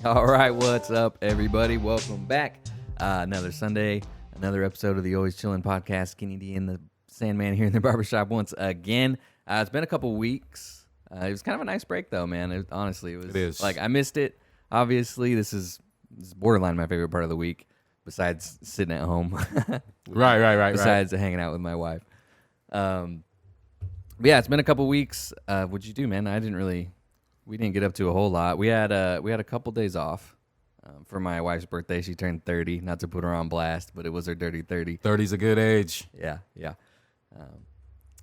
All right, what's up, everybody? Welcome back. Another Sunday, another episode of the Always Chillin podcast. Kenny D and the Sandman here in the barbershop once again. It's been a couple weeks. It was kind of a nice break, though, man. It is. Like, I missed it. Obviously, this is borderline my favorite part of the week, besides sitting at home. Right. Besides hanging out with my wife. But yeah, it's been a couple weeks. What'd you do, man? We didn't get up to a whole lot. We had a couple days off for my wife's birthday. She turned 30. Not to put her on blast, but it was her dirty 30. 30's a good age. Yeah.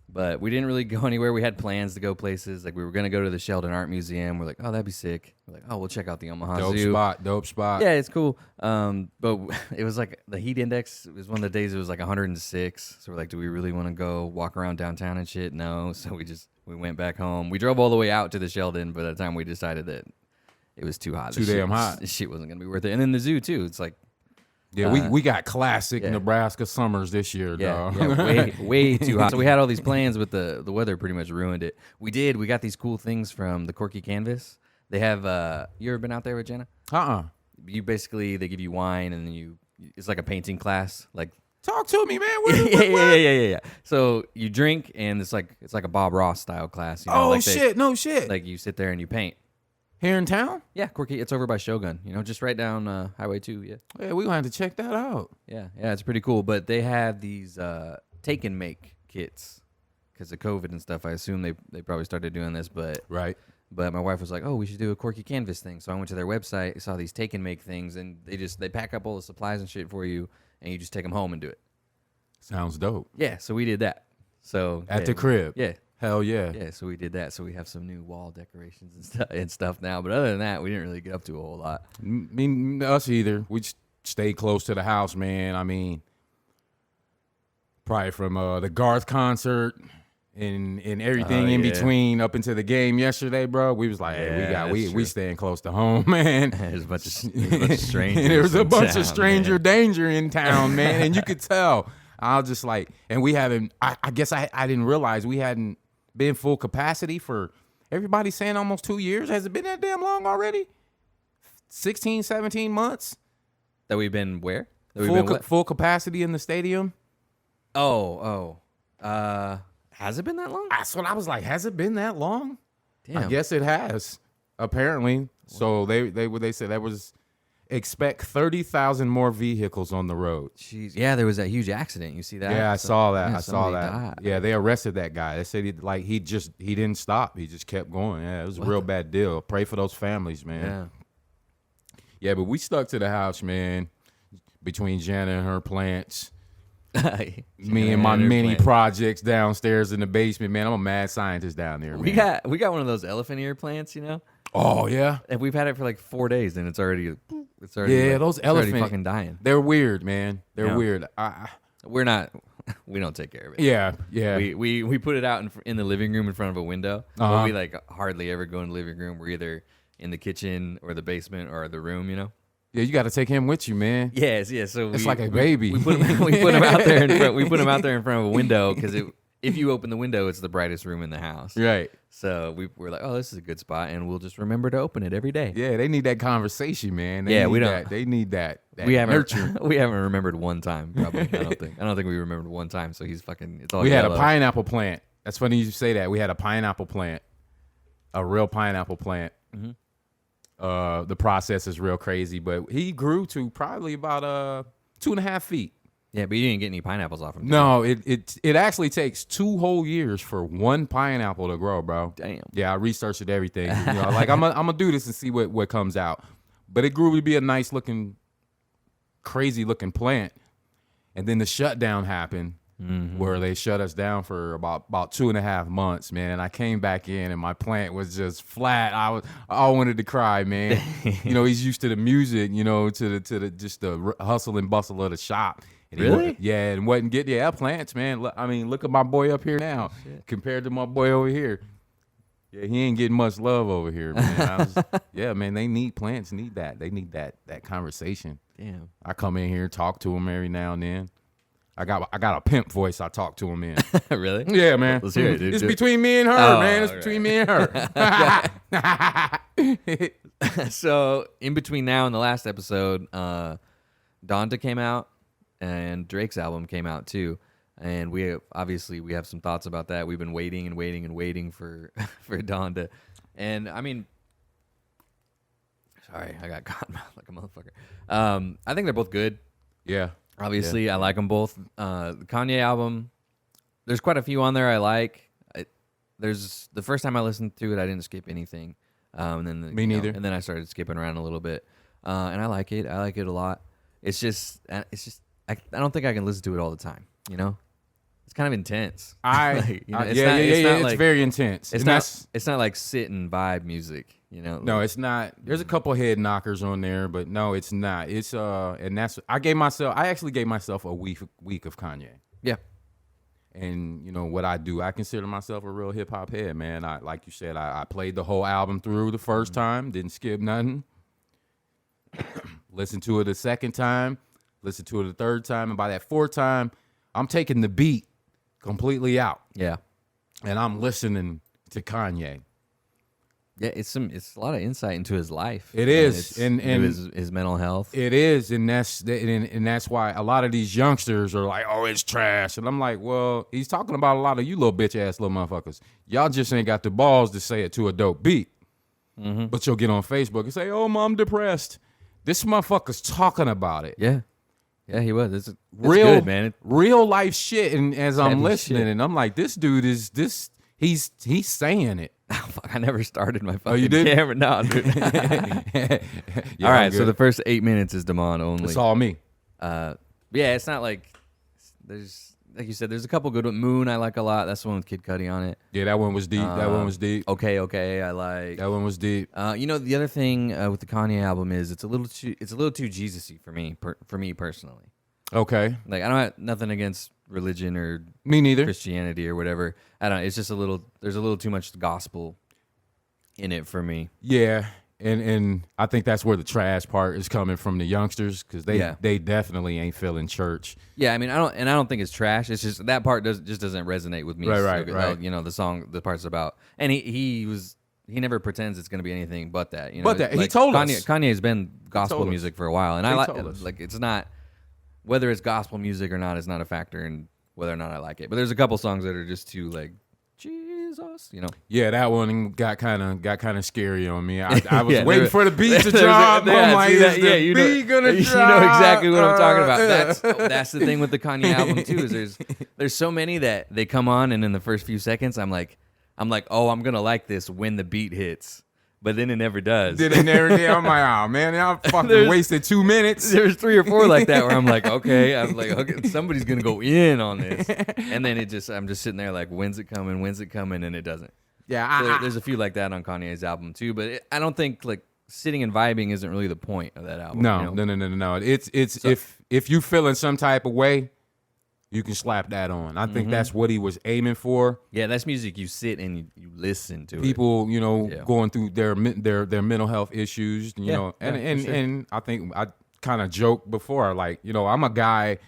But we didn't really go anywhere. We had plans to go places. Like, we were going to go to the Sheldon Art Museum. We're like, oh, that'd be sick. We're like, oh, we'll check out the Omaha Zoo. Dope spot. Yeah, it's cool. But it was like the heat index. It was one of the days it was like 106. So we're like, do we really want to go walk around downtown and shit? No. So we went back home. We drove all the way out to the Sheldon, but at the time we decided that it was too hot. Too damn hot. This shit wasn't going to be worth it. And then the zoo, too. It's like, yeah, we got classic Nebraska summers this year, dog. Yeah, way too hot. So we had all these plans, but the weather pretty much ruined it. We got these cool things from the Corky Canvas. They have, you ever been out there with Jenna? They give you wine, and then it's like a painting class. Like, talk to me, man. Yeah. So you drink, and it's like a Bob Ross style class. You know, no shit. Like, you sit there and you paint. Here in town? Yeah, Corky. It's over by Shogun. Just right down Highway 2. Yeah. Yeah, we gonna have to check that out. Yeah, it's pretty cool. But they have these take and make kits because of COVID and stuff. I assume they probably started doing this, but right. But my wife was like, "Oh, we should do a Corky Canvas thing." So I went to their website, saw these take and make things, and they pack up all the supplies and shit for you, and you just take them home and do it. Sounds dope. Yeah, so we did that. So at the crib. Yeah. Hell yeah. Yeah, so we did that. So we have some new wall decorations and stuff now. But other than that, we didn't really get up to a whole lot. I mean, us either. We just stayed close to the house, man. I mean, probably from the Garth concert and everything in between up into the game yesterday, bro. We was like, hey, we staying close to home, man. There's a bunch of strangers. There was a bunch of stranger danger in town, man. And you could tell. I was just like, and we haven't, I guess I didn't realize we hadn't been full capacity for, everybody's saying almost 2 years. Has it been that damn long already? 16, 17 months? That we've been where? Full capacity in the stadium? Has it been that long? That's what I was like. Has it been that long? Damn. I guess it has, apparently. So they said that was, expect 30,000 more vehicles on the road. Jeez. Yeah, there was that huge accident. You see that? Yeah, I saw that. Yeah, I saw that. Died. Yeah, they arrested that guy. They said he didn't stop. He just kept going. Yeah, it was a real bad deal. Pray for those families, man. Yeah, but we stuck to the house, man. Between Jana and her plants. Me and my mini projects downstairs in the basement, man. I'm a mad scientist down there, man. We got one of those elephant ear plants, Oh yeah, and we've had it for like 4 days, and it's already those elephants fucking dying. They're weird, man. They're weird. We don't take care of it. Yeah. We put it out in the living room in front of a window. But we like hardly ever go in the living room. We're either in the kitchen or the basement or the room. Yeah, you got to take him with you, man. Yes. So it's like a baby. We put him out there in front. We put him out there in front of a window because if you open the window, it's the brightest room in the house. Right. So we're like, oh, this is a good spot, and we'll just remember to open it every day. Yeah, they need that conversation, man. They need that we haven't nurture. We haven't remembered one time, probably. I don't think we remembered one time. So he's fucking. It's all. We yellow. had a pineapple plant. That's funny you say that. We had a pineapple plant, a real pineapple plant. Mm-hmm. The process is real crazy, but he grew to probably about 2.5 feet. Yeah, but you didn't get any pineapples off him. No, it actually takes 2 whole years for one pineapple to grow, bro. Damn. Yeah, I researched everything. Like I'm gonna do this and see what comes out. But it grew to be a nice looking, crazy looking plant. And then the shutdown happened, where they shut us down for about 2.5 months, man. And I came back in, and my plant was just flat. I wanted to cry, man. He's used to the music, to the just the hustle and bustle of the shop. Really? And wasn't getting plants, man. Look at my boy up here now compared to my boy over here. Yeah, he ain't getting much love over here, man. Man, they need plants, They need that conversation. Damn. I come in here, talk to them every now and then. I got a pimp voice I talk to him in. Really? Yeah, man. Let's hear it, dude. It's between me and her, man. It's between me and her. So in between now and the last episode, Donda came out and Drake's album came out too. And we have some thoughts about that. We've been waiting and waiting and waiting for Donda. And I mean, sorry, I got caught like a motherfucker. I think they're both good. Yeah. Obviously, I like them both. The Kanye album, there's quite a few on there I like. There's the first time I listened to it, I didn't skip anything. And then Me neither. And then I started skipping around a little bit, and I like it. I like it a lot. It's just I don't think I can listen to it all the time. You know, it's kind of intense. It's very intense. It's not like sit and vibe music. You know, no, it's not. There's a couple head knockers on there, but no, it's not. It's and that's I actually gave myself a week of Kanye. Yeah. And you know what I do? I consider myself a real hip hop head, man. Like you said, I played the whole album through the first time, didn't skip nothing. Listened to it a second time, listened to it a third time, and by that fourth time, I'm taking the beat completely out. Yeah. And I'm listening to Kanye. Yeah, it's a lot of insight into his life. It is, and his mental health. It is, and that's why a lot of these youngsters are like, "Oh, it's trash," and I'm like, "Well, he's talking about a lot of you little bitch ass little motherfuckers. Y'all just ain't got the balls to say it to a dope beat, but you'll get on Facebook and say, "Oh, I'm depressed." This motherfucker's talking about it. Yeah, he was. It's real, good, man. Real life shit. And as I'm listening, shit. and I'm like, this dude is this. He's saying it. Oh, fuck, I never started my fucking you did? camera. No, dude. Yeah, all right, so the first 8 minutes is Damon only. It's all me. Yeah, it's not like there's, like you said, there's a couple good ones. Moon I like a lot. That's the one with Kid Cudi on it. Yeah, that one was deep. That one was deep. Okay, I like. That one was deep. You know, the other thing with the Kanye album is it's a little too Jesus-y for me personally. Okay. Like I don't have nothing against religion or Me neither. Christianity or whatever. I don't. It's just there's a little too much gospel in it for me. Yeah, and I think that's where the trash part is coming from the youngsters because they definitely ain't feeling church. Yeah, I mean, I don't think it's trash. It's just that part doesn't resonate with me. Right. You know, the part's about, and he never pretends it's going to be anything but that. You know, But that he told us. Kanye's been gospel music for a while, and I told us. like it's not whether it's gospel music or not is not a factor in whether or not I like it. But there's a couple songs that are just too like Jesus, you know. Yeah, that one got kind of scary on me. I was Yeah, waiting for the beat to drop. I'm like, is the beat gonna drop? You know exactly what I'm talking about. That's the thing with the Kanye album too. Is there's so many that they come on and in the first few seconds I'm like, oh, I'm gonna like this when the beat hits. But then it never does. I'm like, oh man, I fucking wasted 2 minutes. There's 3 or 4 like that where I'm like, okay, somebody's gonna go in on this, and then I'm just sitting there like, when's it coming, and it doesn't. Yeah, So there's a few like that on Kanye's album too, but I don't think like sitting and vibing isn't really the point of that album. No, you know? no. It's so, if you feeling some type of way, you can slap that on. I think that's what he was aiming for. Yeah, that's music you sit and you listen to. People, you know, going through their mental health issues, you know, and I think I kind of joked before, like, you know, I'm a guy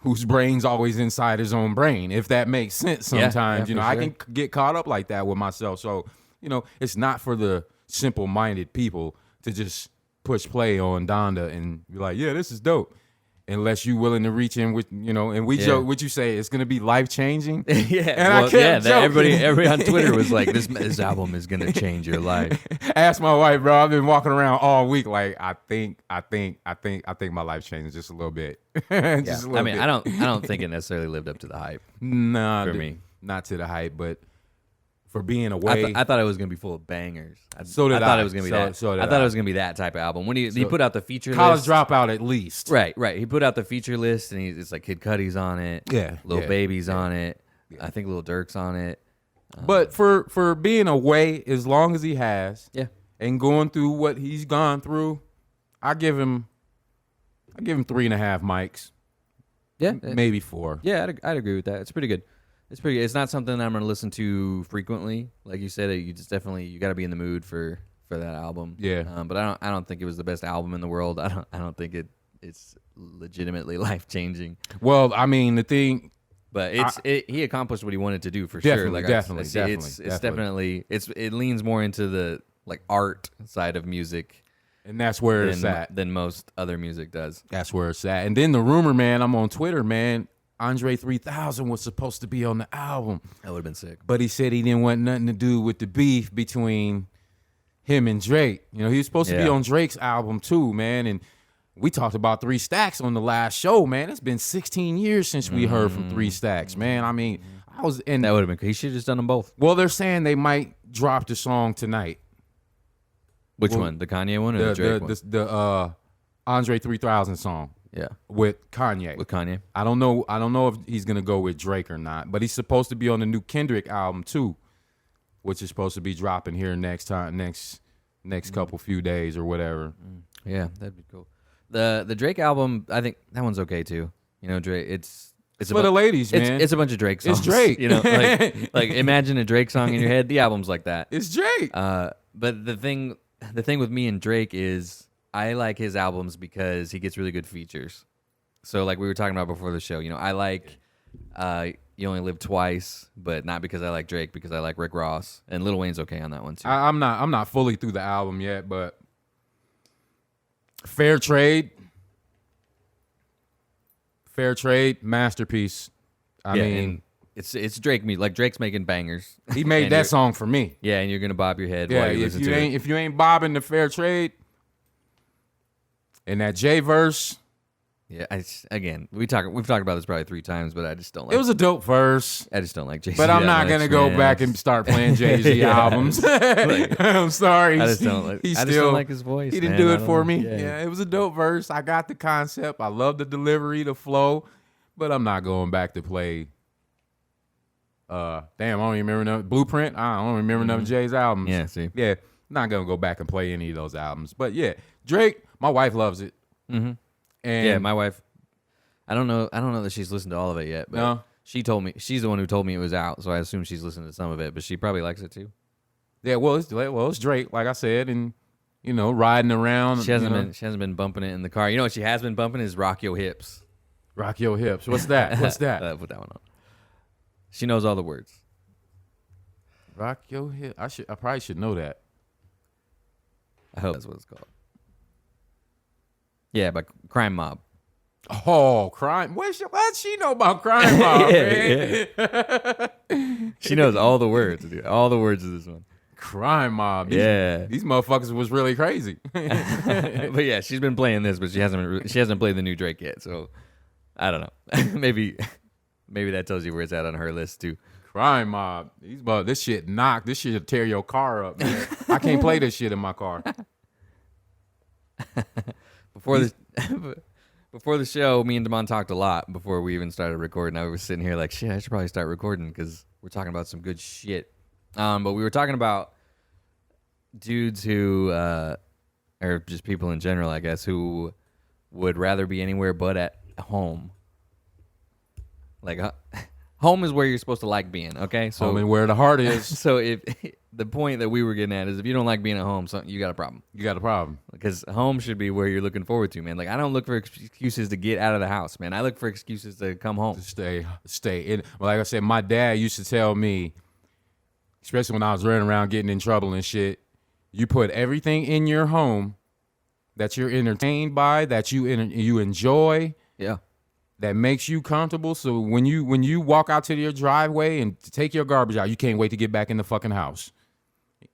whose brain's always inside his own brain, if that makes sense sometimes. You know, I can get caught up like that with myself. So, you know, it's not for the simple-minded people to just push play on Donda and be like, yeah, this is dope. Unless you're willing to reach in with, you know, and we joke, what you say, it's going to be life-changing. Everybody on Twitter was like, this album is going to change your life. Ask my wife, bro. I've been walking around all week like, I think my life changed just a little bit. Just a little bit. I don't think it necessarily lived up to the hype. Nah, for me. Not to the hype, but for being away. I thought it was going to be full of bangers. I thought it was going to be that. I thought it was going to be that type of album. When he put out the feature College list. Dropout at least. Right. He put out the feature list, and it's like Kid Cudi's on it. Yeah. Lil Baby's on it. Yeah. I think Lil Durk's on it. But for being away as long as he has, and going through what he's gone through, I give him 3.5 mics. Yeah. Maybe 4. Yeah, I'd agree with that. It's pretty good. It's pretty good. It's not something that I'm going to listen to frequently. Like you said, you got to be in the mood for that album. Yeah. But I don't think it was the best album in the world. I don't think it it's legitimately life changing. Well, I mean, the thing, But he accomplished what he wanted to do for Definitely, sure. definitely. It leans more into the like art side of music and that's where it's at. than most other music does. That's where it's at. And then the rumor, man, I'm on Twitter, man. Andre 3000 was supposed to be on the album. That would have been sick. But he said he didn't want nothing to do with the beef between him and Drake. You know, he was supposed to be on Drake's album too, man. And we talked about 3 Stacks on the last show, man. It's been 16 years since we heard from 3 Stacks, man. I mean, that would have been. He should have just done them both. Well, they're saying they might drop the song tonight. Which one? The Kanye one or the Drake one? The Andre 3000 song. Yeah, with Kanye. I don't know if he's gonna go with Drake or not, but he's supposed to be on the new Kendrick album too, which is supposed to be dropping here next couple few days or whatever. Yeah, that'd be cool. The Drake album, I think that one's okay too. You know, Drake. It's for the ladies, man. It's a bunch of Drake songs. It's Drake. You know, like imagine a Drake song in your head. The album's like that. It's Drake. But the thing with me and Drake is I like his albums because he gets really good features. So like we were talking about before the show, you know, I like You Only Live Twice, but not because I like Drake, because I like Rick Ross, and Lil Wayne's okay on that one too. I'm not fully through the album yet, but Fair Trade, masterpiece. I mean, it's Drake music. Like Drake's making bangers. He made that song for me. Yeah, and you're gonna bob your head. Yeah, while you listen to it. If you ain't bobbing the Fair Trade and that J verse. Yeah, we've talked about this probably 3 times, but I just don't like. It was a dope verse. I just don't like Jay-Z. But I'm not gonna go back and start playing Jay-Z albums. I'm sorry. I just don't like his voice. He didn't do it for me. Yeah, it was a dope verse. I got the concept. I love the delivery, the flow, but I'm not going back to play. Damn, I don't even remember none. Blueprint. I don't remember none of Jay's albums. Yeah, see. Yeah, not gonna go back and play any of those albums. But yeah, Drake. My wife loves it. Mm-hmm. And yeah, my wife. I don't know that she's listened to all of it yet, but no. She told me she's the one who told me it was out, so I assume she's listened to some of it. But she probably likes it too. Yeah, well, it's Drake, like I said, and you know, riding around. She hasn't been bumping it in the car. You know what she has been bumping is Rock Your Hips. Rock Your Hips. What's that? What's that? Put that one on. She knows all the words. Rock Your Hips. I probably should know that. I hope that's what it's called. Yeah, but Crime Mob. Oh, crime! What she know about Crime Mob, man? Yeah. She knows all the words, dude. All the words of this one. Crime Mob. These motherfuckers was really crazy. But yeah, she's been playing this, but she hasn't played the new Drake yet. So I don't know. maybe that tells you where it's at on her list too. Crime Mob. This shit knock. This shit will tear your car up, man. I can't play this shit in my car. Before the show, me and Damon talked a lot before we even started recording. I was sitting here like, shit, I should probably start recording because we're talking about some good shit. But we were talking about dudes who, or just people in general, I guess, who would rather be anywhere but at home. Like, home is where you're supposed to like being, okay? So home and where the heart is. So if the point that we were getting at is if you don't like being at home, you got a problem. You got a problem. Because home should be where you're looking forward to, man. Like, I don't look for excuses to get out of the house, man. I look for excuses to come home. To stay. Well, like I said, my dad used to tell me, especially when I was running around getting in trouble and shit, you put everything in your home that you're entertained by, that you enjoy. Yeah. That makes you comfortable. So when you walk out to your driveway and take your garbage out, you can't wait to get back in the fucking house.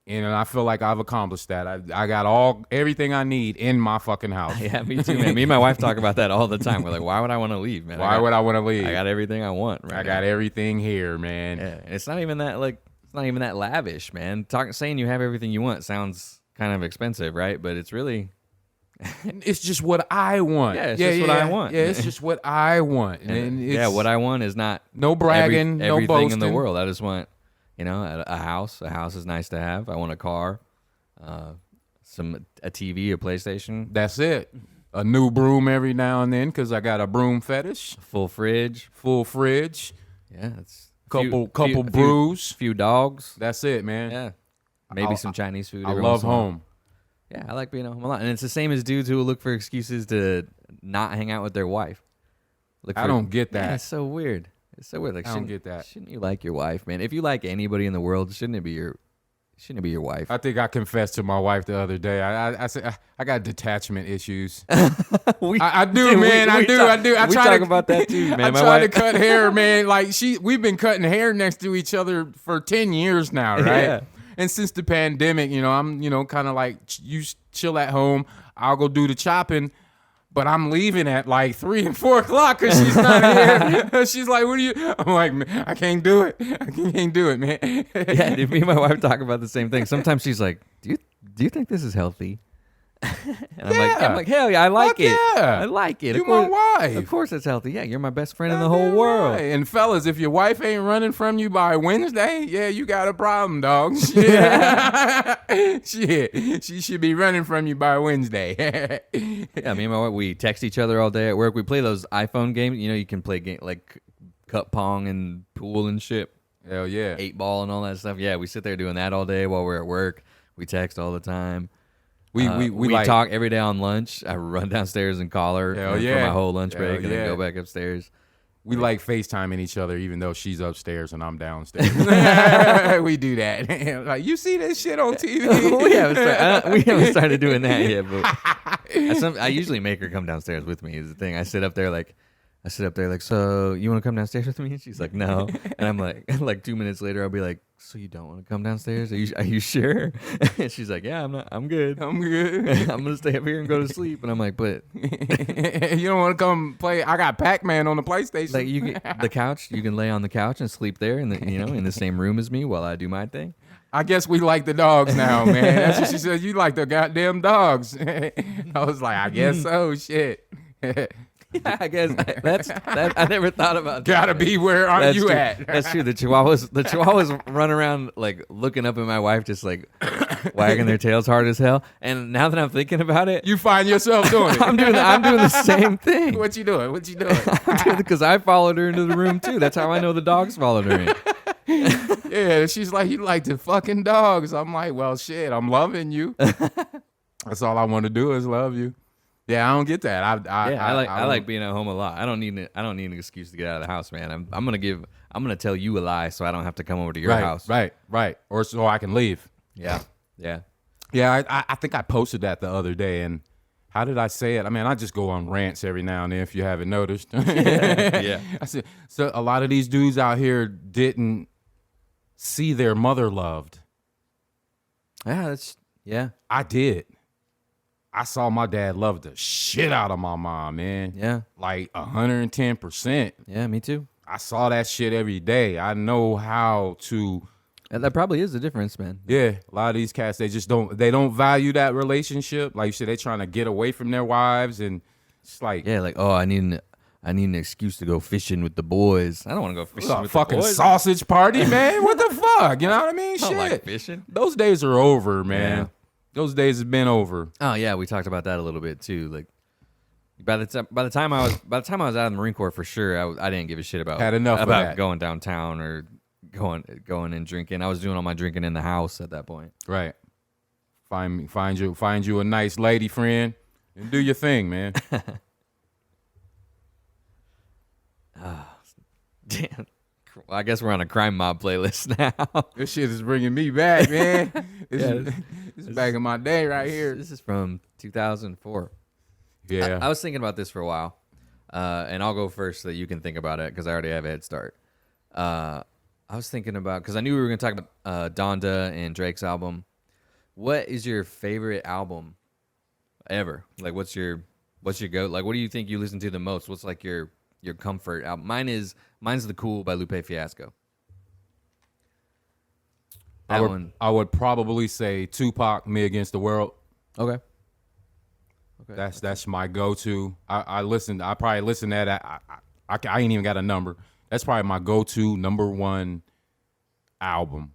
And I feel like I've accomplished that. I got everything I need in my fucking house. Yeah, me too, man. Me and my wife talk about that all the time. We're like, why would I want to leave, man? Why would I want to leave? I got everything I want. Right, I got everything here, man. Yeah, and it's not even that lavish, man. Saying you have everything you want sounds kind of expensive, right? But it's really. It's just what I want. Yeah, it's just what I want. Yeah, it's just what I want. And what I want is not no bragging, no everything boasting in the world. I just want, a house. A house is nice to have. I want a car, a TV, a PlayStation. That's it. A new broom every now and then because I got a broom fetish. Full fridge. Yeah, it's couple brews. Few dogs. That's it, man. Yeah, maybe some Chinese food. I love home. Yeah, I like being at home a lot. And it's the same as dudes who will look for excuses to not hang out with their wife. I don't get that. Yeah, it's so weird. It's so weird. Like, I don't get that. Shouldn't you like your wife, man? If you like anybody in the world, shouldn't it be your wife? I think I confessed to my wife the other day. I said I got detachment issues. I do, man. I do. I we try talk to, about that too, man. I try to cut hair, man. Like we've been cutting hair next to each other for 10 years now, right? Yeah. And since the pandemic, I'm, kind of like, you chill at home. I'll go do the chopping. But I'm leaving at like 3 and 4 o'clock because she's not here. She's like, "What are you?" I'm like, "Man, I can't do it. I can't do it, man." Yeah, me and my wife talk about the same thing. Sometimes she's like, "Do you think this is healthy?" And I'm like, hell yeah, I like it. Yeah. I like it. You my wife. Of course it's healthy. Yeah, you're my best friend in the whole world. Right. And fellas, if your wife ain't running from you by Wednesday, yeah, you got a problem, dog. Shit. Shit. She should be running from you by Wednesday. Yeah, me and my wife, we text each other all day at work. We play those iPhone games. You can play like cup pong and pool and shit. Hell yeah. 8-ball and all that stuff. Yeah, we sit there doing that all day while we're at work. We text all the time. We like, talk every day on lunch. I run downstairs and call her for my whole lunch break and then go back upstairs. We like FaceTiming each other even though she's upstairs and I'm downstairs. We do that. Like, you see this shit on TV? we haven't started doing that yet, but I usually make her come downstairs with me is the thing. I sit up there like, so you want to come downstairs with me? And she's like, no. And I'm like 2 minutes later, I'll be like, so you don't want to come downstairs? Are you sure? And she's like, yeah, I'm good. I'm going to stay up here and go to sleep. And I'm like, but you don't want to come play? I got Pac-Man on the PlayStation. Like, you get the couch, you can lay on the couch and sleep there in the same room as me while I do my thing. I guess we like the dogs now, man. That's what she said. You like the goddamn dogs. I was like, I guess so. Shit. Yeah, I guess I never thought about that. Gotta be where aren't you at? That's true. The Chihuahuas run around like looking up at my wife, just like wagging their tails hard as hell. And now that I'm thinking about it, you find yourself doing it. I'm doing the same thing. What you doing? Because I followed her into the room too. That's how I know the dogs followed her in. Yeah, she's like, you like the fucking dogs. I'm like, well, shit, I'm loving you. That's all I want to do is love you. Yeah, I don't get that. I like being at home a lot. I don't need an excuse to get out of the house, man. I'm gonna tell you a lie so I don't have to come over to your house. Right. Or so I can leave. Yeah. I think I posted that the other day, and how did I say it? I mean, I just go on rants every now and then if you haven't noticed. Yeah. I said, so a lot of these dudes out here didn't see their mother loved. Yeah. I did. I saw my dad love the shit out of my mom, man. Yeah. Like 110%. Yeah, me too. I saw that shit every day. I know how to. That probably is the difference, man. Yeah. A lot of these cats, they don't value that relationship. Like you said, they're trying to get away from their wives, and it's like. Yeah, like, oh, I need an excuse to go fishing with the boys. I don't want to go fishing with fucking the boys. Sausage party, man. What the fuck? You know what I mean? I Shit. don't like fishing. Those days are over, man. Yeah. Those days have been over. Oh yeah, we talked about that a little bit too. Like by the time I was out of the Marine Corps, for sure, I didn't give a shit about Had enough of that. Going downtown or going and drinking. I was doing all my drinking in the house at that point. Right. Find you a nice lady friend and do your thing, man. Damn. Well, I guess we're on a crime mob playlist now. This shit is bringing me back, man. This is back in my day right here. This is from 2004. Yeah. I was thinking about this for a while, and I'll go first so that you can think about it because I already have a head start. I was thinking about, because I knew we were going to talk about Donda and Drake's album. What is your favorite album ever? Like, what's your go? Like, what do you think you listen to the most? What's like your comfort album? Mine's The Cool by Lupe Fiasco. I would probably say Tupac, Me Against the World. Okay. That's my go-to. I probably listen to that. I ain't even got a number. That's probably my go-to number one album.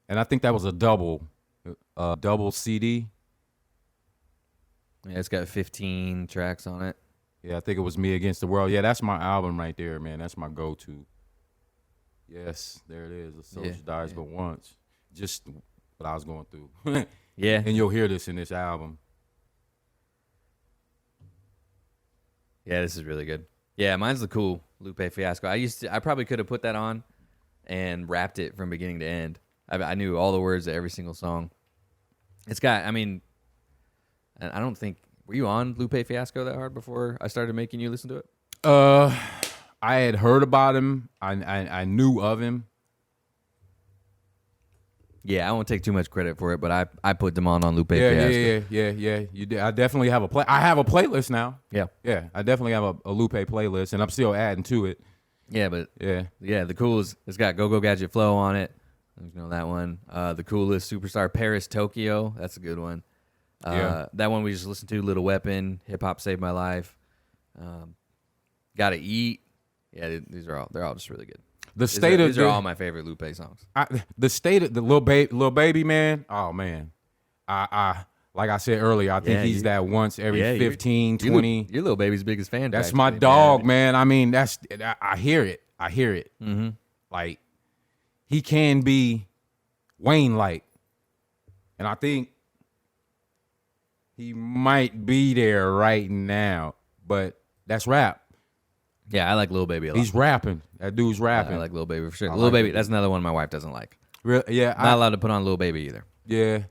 And I think that was a double CD. Yeah, it's got 15 tracks on it. Yeah, I think it was Me Against the World. Yeah, that's my album right there, man. That's my go-to. Yes, there it is. A soldier dies but once. Just what I was going through. Yeah. And you'll hear this in this album. Yeah, this is really good. Yeah, mine's the cool Lupe Fiasco. I probably could have put that on and rapped it from beginning to end. I knew all the words to every single song. It's got, I mean, I don't think, were you on Lupe Fiasco that hard before I started making you listen to it? I had heard about him. I knew of him. Yeah, I won't take too much credit for it, but I put them on Lupe Fiasco. Yeah. You did. I definitely have I have a playlist now. Yeah. I definitely have a Lupe playlist, and I'm still adding to it. Yeah, but yeah, the coolest. It's got Go Go Gadget Flow on it. You know that one. The coolest Superstar Paris Tokyo. That's a good one. That one we just listened to. Little Weapon. Hip Hop Saved My Life. Gotta Eat. Yeah, they're all just really good. These are all my favorite Lupe songs. The state of the little baby man. Oh man, I like I said earlier. I think he's that once every 15, 20. Your Lil Baby's biggest fan. That's my dog, man. I mean, I hear it. Mm-hmm. Like he can be Wayne-like, and I think he might be there right now. But that's rap. Yeah, I like Lil Baby a lot. He's rapping. That dude's rapping. I like Lil Baby for sure. Lil Baby, that's another one my wife doesn't like. Really? Yeah. Not allowed to put on Lil Baby either. Yeah.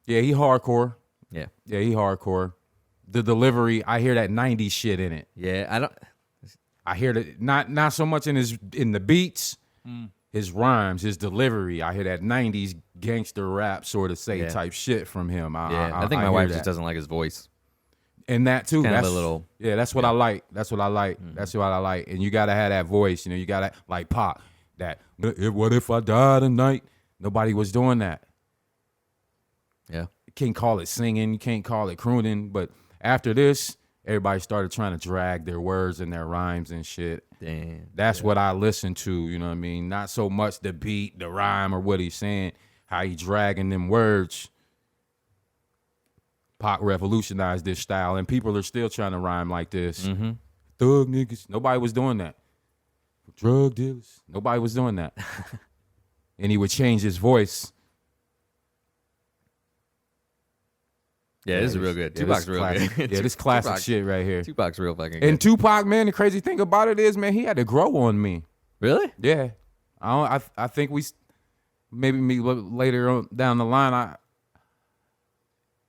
He hardcore. Yeah. Yeah, he hardcore. The delivery, I hear that 90s shit in it. Yeah, I hear that not so much in the beats, his rhymes, his delivery. I hear that 90s gangster rap sort of type shit from him. I think my wife just doesn't like his voice. And that too. Kind of a little. Yeah, that's what I like. That's what I like. Mm-hmm. That's what I like. And you gotta have that voice. You know, you gotta like Pac. That what if I die tonight? Nobody was doing that. Yeah. You can't call it singing. You can't call it crooning. But after this, everybody started trying to drag their words and their rhymes and shit. Damn. That's what I listen to. You know what I mean? Not so much the beat, the rhyme, or what he's saying. How he dragging them words. Pac revolutionized this style, and people are still trying to rhyme like this. Mm-hmm. Thug niggas. Nobody was doing that. Drug dealers. Nobody was doing that. And he would change his voice. Yeah, this is real good. Tupac's real good. Yeah, this classic shit right here. Tupac's real fucking good. And Tupac, man, the crazy thing about it is, man, he had to grow on me. Really? Yeah. I think maybe later on down the line,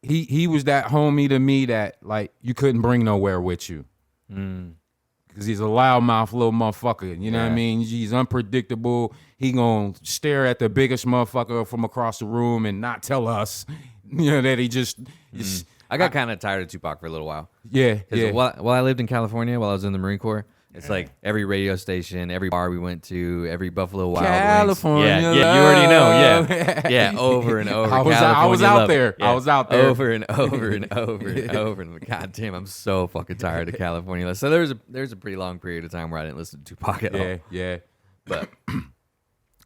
He was that homie to me that like you couldn't bring nowhere with you. Because he's a loudmouth little motherfucker. You know what I mean? He's unpredictable. He gonna stare at the biggest motherfucker from across the room and not tell us, you know, that he just. I got kind of tired of Tupac for a little while. Yeah. While I lived in California, while I was in the Marine Corps, it's like every radio station, every bar we went to, every Buffalo Wild California Wings. Yeah, you already know. Yeah, over and over. I was out there. Yeah. I was out there over and over and over and over. And God damn, I'm so fucking tired of California. So there's a pretty long period of time where I didn't listen to Tupac at all. Yeah. But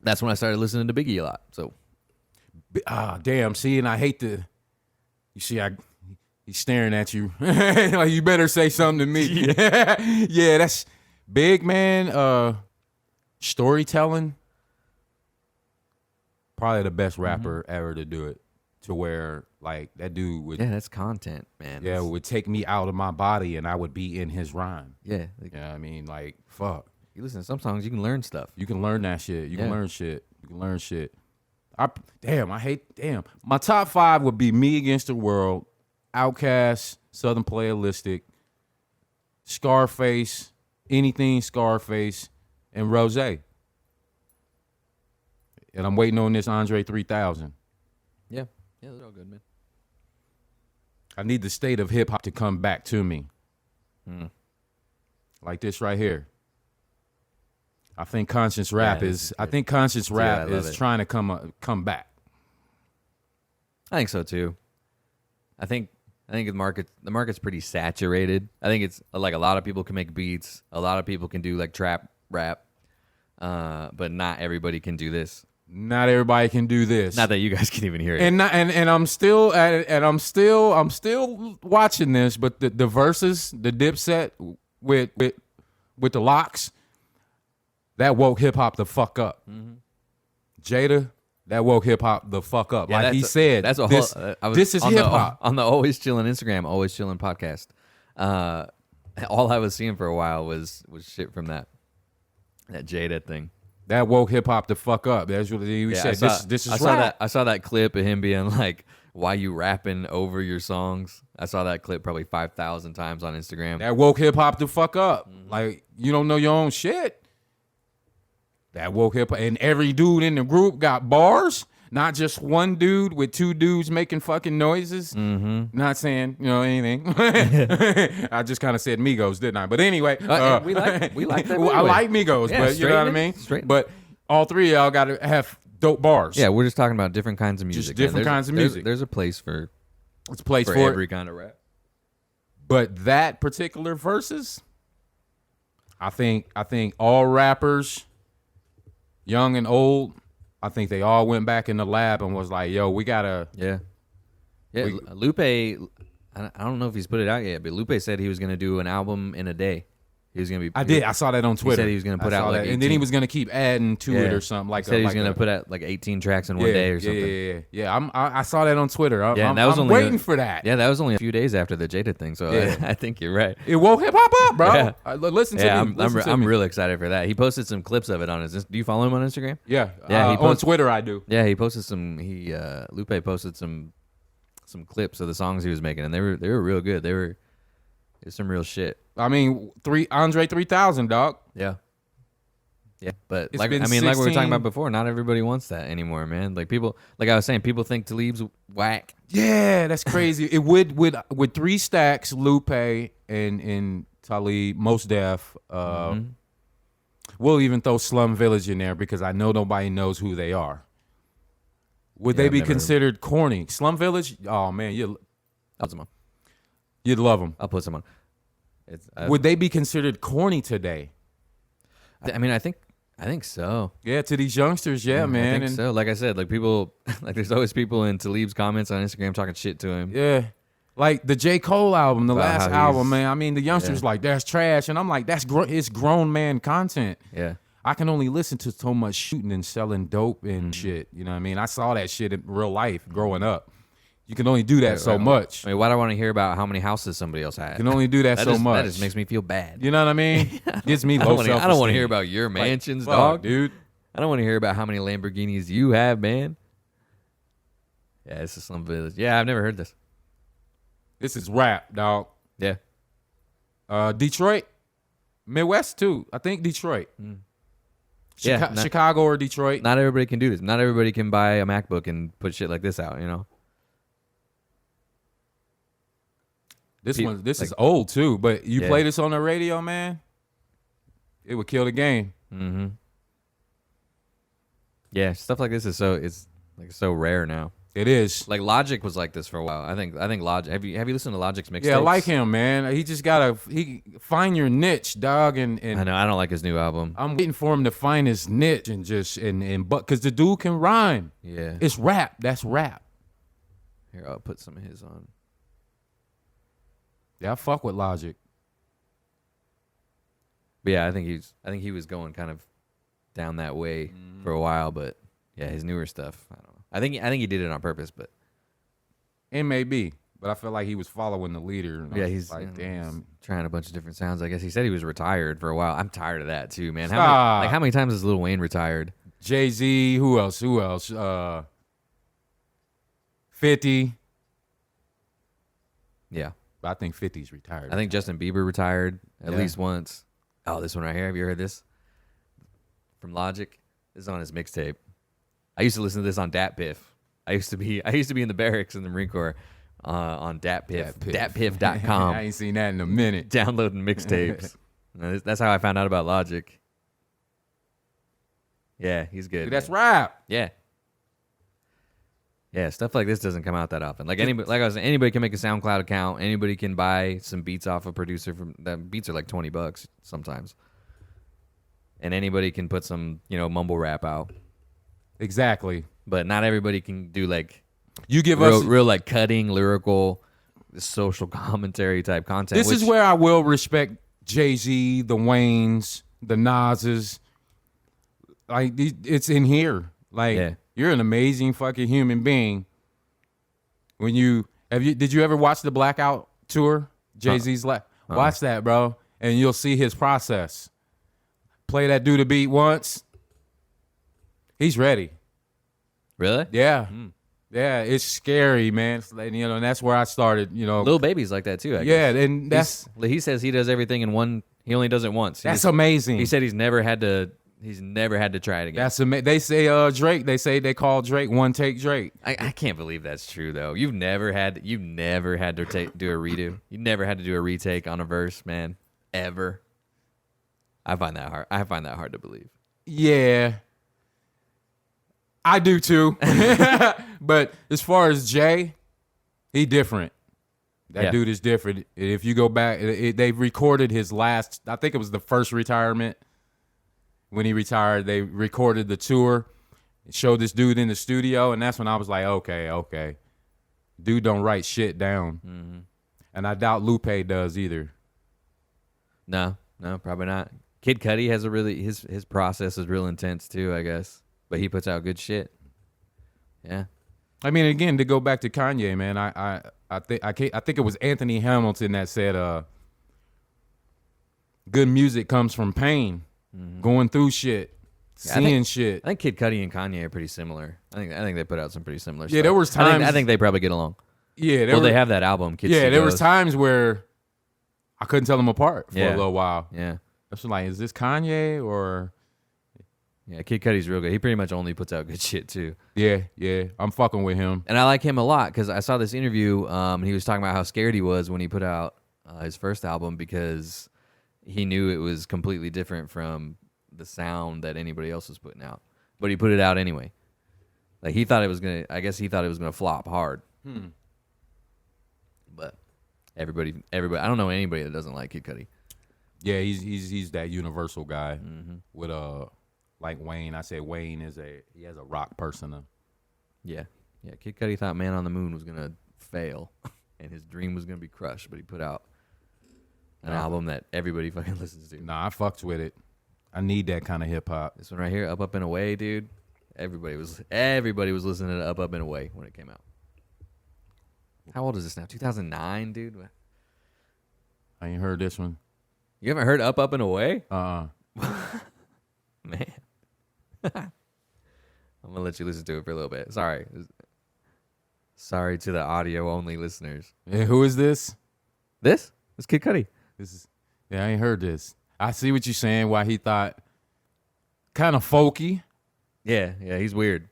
that's when I started listening to Biggie a lot. So, damn. See, and I hate to. You see, he's staring at you like you better say something to me. Yeah, that's. Big man, storytelling, probably the best rapper ever to do it. To where like that dude would, that's content, man. Yeah, would take me out of my body and I would be in his rhyme. Yeah, I mean, like fuck. You listen to some songs, you can learn stuff. You can learn that shit. You can learn shit. You can learn shit. My top 5 would be Me Against the World, Outkast, Southern Playalistic, Scarface. Anything Scarface and Rose. And I'm waiting on this Andre 3000. Yeah, they're all good, man. I need the state of hip hop to come back to me. Like this right here. I think conscious rap is trying to come back. I think so too. I think the market's pretty saturated. I think it's like a lot of people can make beats. A lot of people can do like trap rap, but not everybody can do this. Not everybody can do this. Not that you guys can even hear it. And I'm still at it, and I'm still watching this. But the verses, the Dipset with the locks, that woke hip hop the fuck up. Mm-hmm. Jada. That woke hip hop the fuck up. Yeah, like he said, that's a this, whole. This is hip hop on the Always Chillin' Instagram, Always Chillin' podcast. All I was seeing for a while was shit from that Jada thing. That woke hip hop the fuck up. That's what he said. This is rap. I saw that clip of him being like, "Why you rapping over your songs?" I saw that clip probably 5,000 times on Instagram. That woke hip hop the fuck up. Like, you don't know your own shit. That woke hip hop, and every dude in the group got bars. Not just one dude with two dudes making fucking noises. Not saying, anything. I just kind of said Migos, didn't I? But anyway. We like that. I like Migos, Yeah, but you know what I mean? But all three of y'all got to have dope bars. Yeah, we're just talking about different kinds of music. Just different kinds of music. There's a place for it's a place for every kind of rap. But that particular verses, I think all rappers, young and old, I think they all went back in the lab and was like, "Yo, we gotta." Yeah. Lupe, I don't know if he's put it out yet, but Lupe said he was gonna do an album in a day. He was gonna be. I saw that on Twitter. He said he was gonna put out like 18, and then he was gonna keep adding to it or something. Like he said he was gonna put out like 18 tracks in one day or something. Yeah. I saw that on Twitter. I'm waiting for that. Yeah, that was only a few days after the Jada thing, so I think you're right. It woke hip hop up, bro. Yeah. Listen to me. I'm real excited for that. He posted some clips of it on his. Do you follow him on Instagram? Yeah. On Twitter, I do. Yeah, he posted some. Lupe posted some clips of the songs he was making, and they were real good. It's some real shit. I mean, Andre 3000, dog. Yeah. Yeah, but It's like been like we were 16 talking about before, not everybody wants that anymore, man. Like people, like I was saying, people think Talib's whack. Yeah, that's crazy. It would with 3 Stacks, Lupe, and Talib, Most Def. We'll even throw Slum Village in there because I know nobody knows who they are. Would they be considered corny? Slum Village? Oh man, I'll put some on. You'd love them. I'll put some on. Would they be considered corny today? I mean, I think so. Yeah, to these youngsters, man. I think so. Like I said, like people, like there's always people in Talib's comments on Instagram talking shit to him. Yeah, like the J. Cole album, the last album, man. I mean, the youngsters like that's trash, and I'm like, it's grown man content. Yeah. I can only listen to so much shooting and selling dope and shit. You know what I mean? I saw that shit in real life growing up. You can only do that so much. I mean, why do I want to hear about how many houses somebody else had? You can only do that so much. That just makes me feel bad. You know what I mean? Gives me low self-esteem. I don't want to hear about your mansions, dog. Dude. I don't want to hear about how many Lamborghinis you have, man. Yeah, this is some village. Yeah, I've never heard this. This is rap, dog. Yeah. Detroit. Midwest, too. I think Detroit. Chicago or Detroit. Not everybody can do this. Not everybody can buy a MacBook and put shit like this out, you know? This is old too, but you play this on the radio, man, it would kill the game. Mm-hmm. Yeah, stuff like this is so rare now. It is. Like Logic was like this for a while. I think Logic. Have you listened to Logic's mixtapes? Yeah, I like him, man. He just gotta find your niche, dog. And I know I don't like his new album. I'm waiting for him to find his niche but because the dude can rhyme. Yeah, it's rap. That's rap. Here, I'll put some of his on. Yeah, I fuck with Logic. But yeah, I think he was going kind of down that way for a while, but yeah, his newer stuff, I don't know. I think he did it on purpose, but it may be. But I feel like he was following the leader. Yeah, he's like, damn, trying a bunch of different sounds. I guess he said he was retired for a while. I'm tired of that too, man. Stop. How many times has Lil Wayne retired? Jay-Z, who else? 50. Yeah. But I think 50's retired. I think Justin Bieber retired at least once. Oh, this one right here. Have you heard this? From Logic. This is on his mixtape. I used to listen to this on Dat Piff. I used to be in the barracks in the Marine Corps on Dat Piff. DatPiff.com. I ain't seen that in a minute. Downloading mixtapes. That's how I found out about Logic. Yeah, he's good. Dude, that's rap. Yeah. Yeah, stuff like this doesn't come out that often. Like anybody, like I was saying, anybody can make a SoundCloud account. Anybody can buy some beats off a producer. That beats are like $20 sometimes. And anybody can put some, mumble rap out. Exactly. But not everybody can do like you give real like cutting, lyrical, social commentary type content. This is where I will respect Jay-Z, the Waynes, the Nas's. Like it's in here. Like you're an amazing fucking human being. Did you ever watch the Blackout tour? Jay-Z's watch that, bro, and you'll see his process. Play that dude a beat once. He's ready. Really? Yeah. Yeah, it's scary, man. And that's where I started, Lil Baby's like that too, I yeah, guess. and He says he does everything in one. He only does it once. That's amazing. He said he's never had to try it again. That's amazing. They say Drake. They call Drake one take Drake. I can't believe that's true though. You've never had to do a redo. You never had to do a retake on a verse, man. Ever. I find that hard to believe. Yeah. I do too. But as far as Jay, he different. That dude is different. If you go back, they recorded his last, I think it was the first retirement. When he retired, they recorded the tour, showed this dude in the studio, and that's when I was like, okay. Dude don't write shit down. Mm-hmm. And I doubt Lupe does either. No, probably not. Kid Cudi has his process is real intense too, I guess. But he puts out good shit. Yeah. I mean, again, to go back to Kanye, man, I think it was Anthony Hamilton that said, good music comes from pain, going through shit, seeing shit. I think Kid Cudi and Kanye are pretty similar. I think they put out some pretty similar stuff. Yeah, there was times. I think they probably get along. Yeah, they have that album. Kids there was times where I couldn't tell them apart for a little while. Yeah, I was like, is this Kanye or? Yeah, Kid Cudi's real good. He pretty much only puts out good shit too. Yeah, I'm fucking with him. And I like him a lot because I saw this interview. And he was talking about how scared he was when he put out his first album because he knew it was completely different from the sound that anybody else was putting out. But he put it out anyway. Like he thought it was gonna flop hard. But everybody, I don't know anybody that doesn't like Kid Cudi. Yeah, he's that universal guy with like Wayne. I say Wayne he has a rock persona. Yeah. Kid Cudi thought Man on the Moon was gonna fail, and his dream was gonna be crushed. But he put out an album that everybody fucking listens to. Nah, I fucks with it. I need that kind of hip hop. This one right here, Up and Away, dude. Everybody was listening to Up and Away when it came out. How old is this now? 2009, dude. I ain't heard this one. You haven't heard Up and Away? Man. I'm gonna let you listen to it for a little bit. Sorry to the audio only listeners. Yeah, who is this? This Kid Cudi. I ain't heard this. I see what you're saying. Why he thought kind of folky. Yeah, he's weird,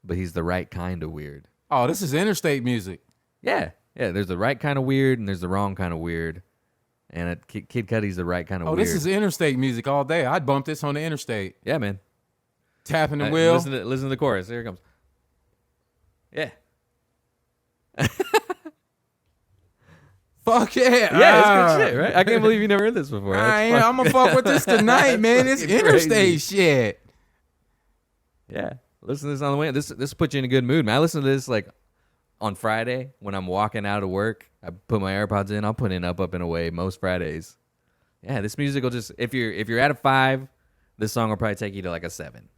but he's the right kind of weird. Oh, this is interstate music. Yeah. There's the right kind of weird and there's the wrong kind of weird. And Kid Cudi's the right kind of weird. Oh, this is interstate music all day. I'd bump this on the interstate. Yeah, man. Tapping the wheel. Listen to the chorus. Here it comes. Yeah. Fuck yeah. Yeah, that's good shit, right? I can't believe you never heard this before. I'm going to fuck with this tonight, man. It's interstate shit. Yeah. Listen to this on the way. This puts you in a good mood, man. I listen to this like on Friday when I'm walking out of work. I put my AirPods in. I'll put in Up and Away most Fridays. Yeah, this music will just if you're at a 5, this song will probably take you to like a 7.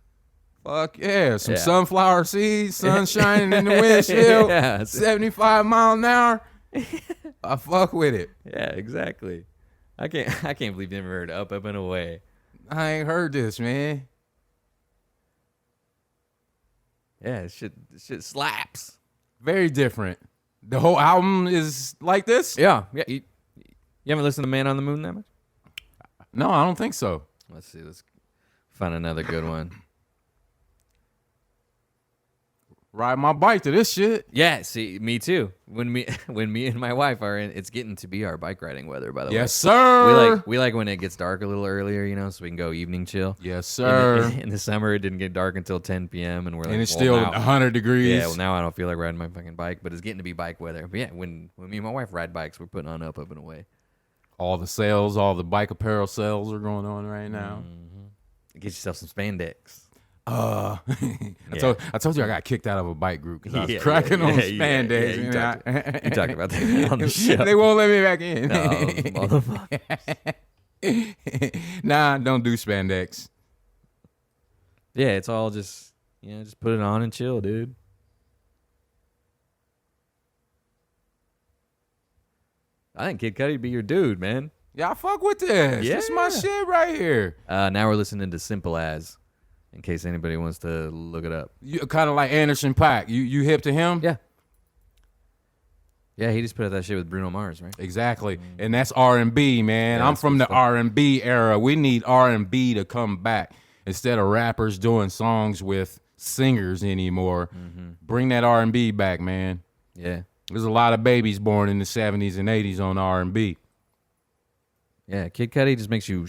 Fuck yeah. Some sunflower seeds, sun shining in the windshield. Yeah. 75 miles an hour. I fuck with it. Yeah, exactly. I can't believe you never heard Up and Away. I ain't heard this, man. Yeah, shit slaps. Very different. The whole album is like this? Yeah. You haven't listened to Man on the Moon that much? No, I don't think so. Let's see. Let's find another good one. Ride my bike to this shit. Yeah, see, me too. When me and my wife are in, it's getting to be our bike riding weather, by the way. Yes, sir. We like when it gets dark a little earlier, so we can go evening chill. Yes, sir. In the summer, it didn't get dark until 10 p.m. and we're like, and it's still 100 degrees. Yeah, well, now I don't feel like riding my fucking bike, but it's getting to be bike weather. But yeah, when me and my wife ride bikes, we're putting on Up and Away. All the sales, all the bike apparel sales are going on right now. Mm-hmm. Get yourself some spandex. I told you I got kicked out of a bike group because I was cracking on spandex. You talked about that on the show. They won't let me back in. No, motherfucker. Nah, don't do spandex. Yeah, it's all just put it on and chill, dude. I think Kid Cudi'd be your dude, man. Yeah, I fuck with this. Yeah. This is my shit right here. Now we're listening to Simple As, in case anybody wants to look it up. You kind of like Anderson .Paak. You hip to him? Yeah. Yeah, he just put out that shit with Bruno Mars, right? Exactly. And that's R&B, man. Yeah, I'm that's from good the stuff. R&B era. We need R&B to come back instead of rappers doing songs with singers anymore. Bring that R&B back, man. Yeah. There's a lot of babies born in the 70s and 80s on R&B. Yeah, Kid Cudi just makes you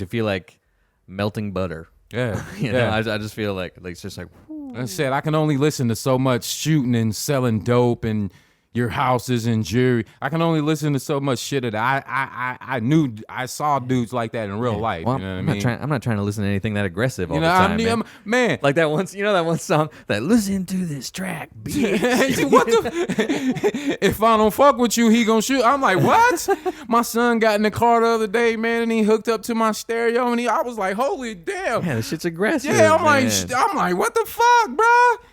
feel like melting butter. Yeah. You know, I just feel like it's just like, whew. I said I can only listen to so much shooting and selling dope and your houses and jewelry. I can only listen to so much shit that I saw dudes like that in real life. Well, you know what I mean? I'm not trying to listen to anything that aggressive all You know, the time, man. Like that one, that one song that listen to this track, bitch. What the? If I don't fuck with you, he gonna shoot. I'm like, what? My son got in the car the other day, man, and he hooked up to my stereo, and I was like, holy damn. Yeah, this shit's aggressive. Yeah, I'm man. like, what the fuck, bro?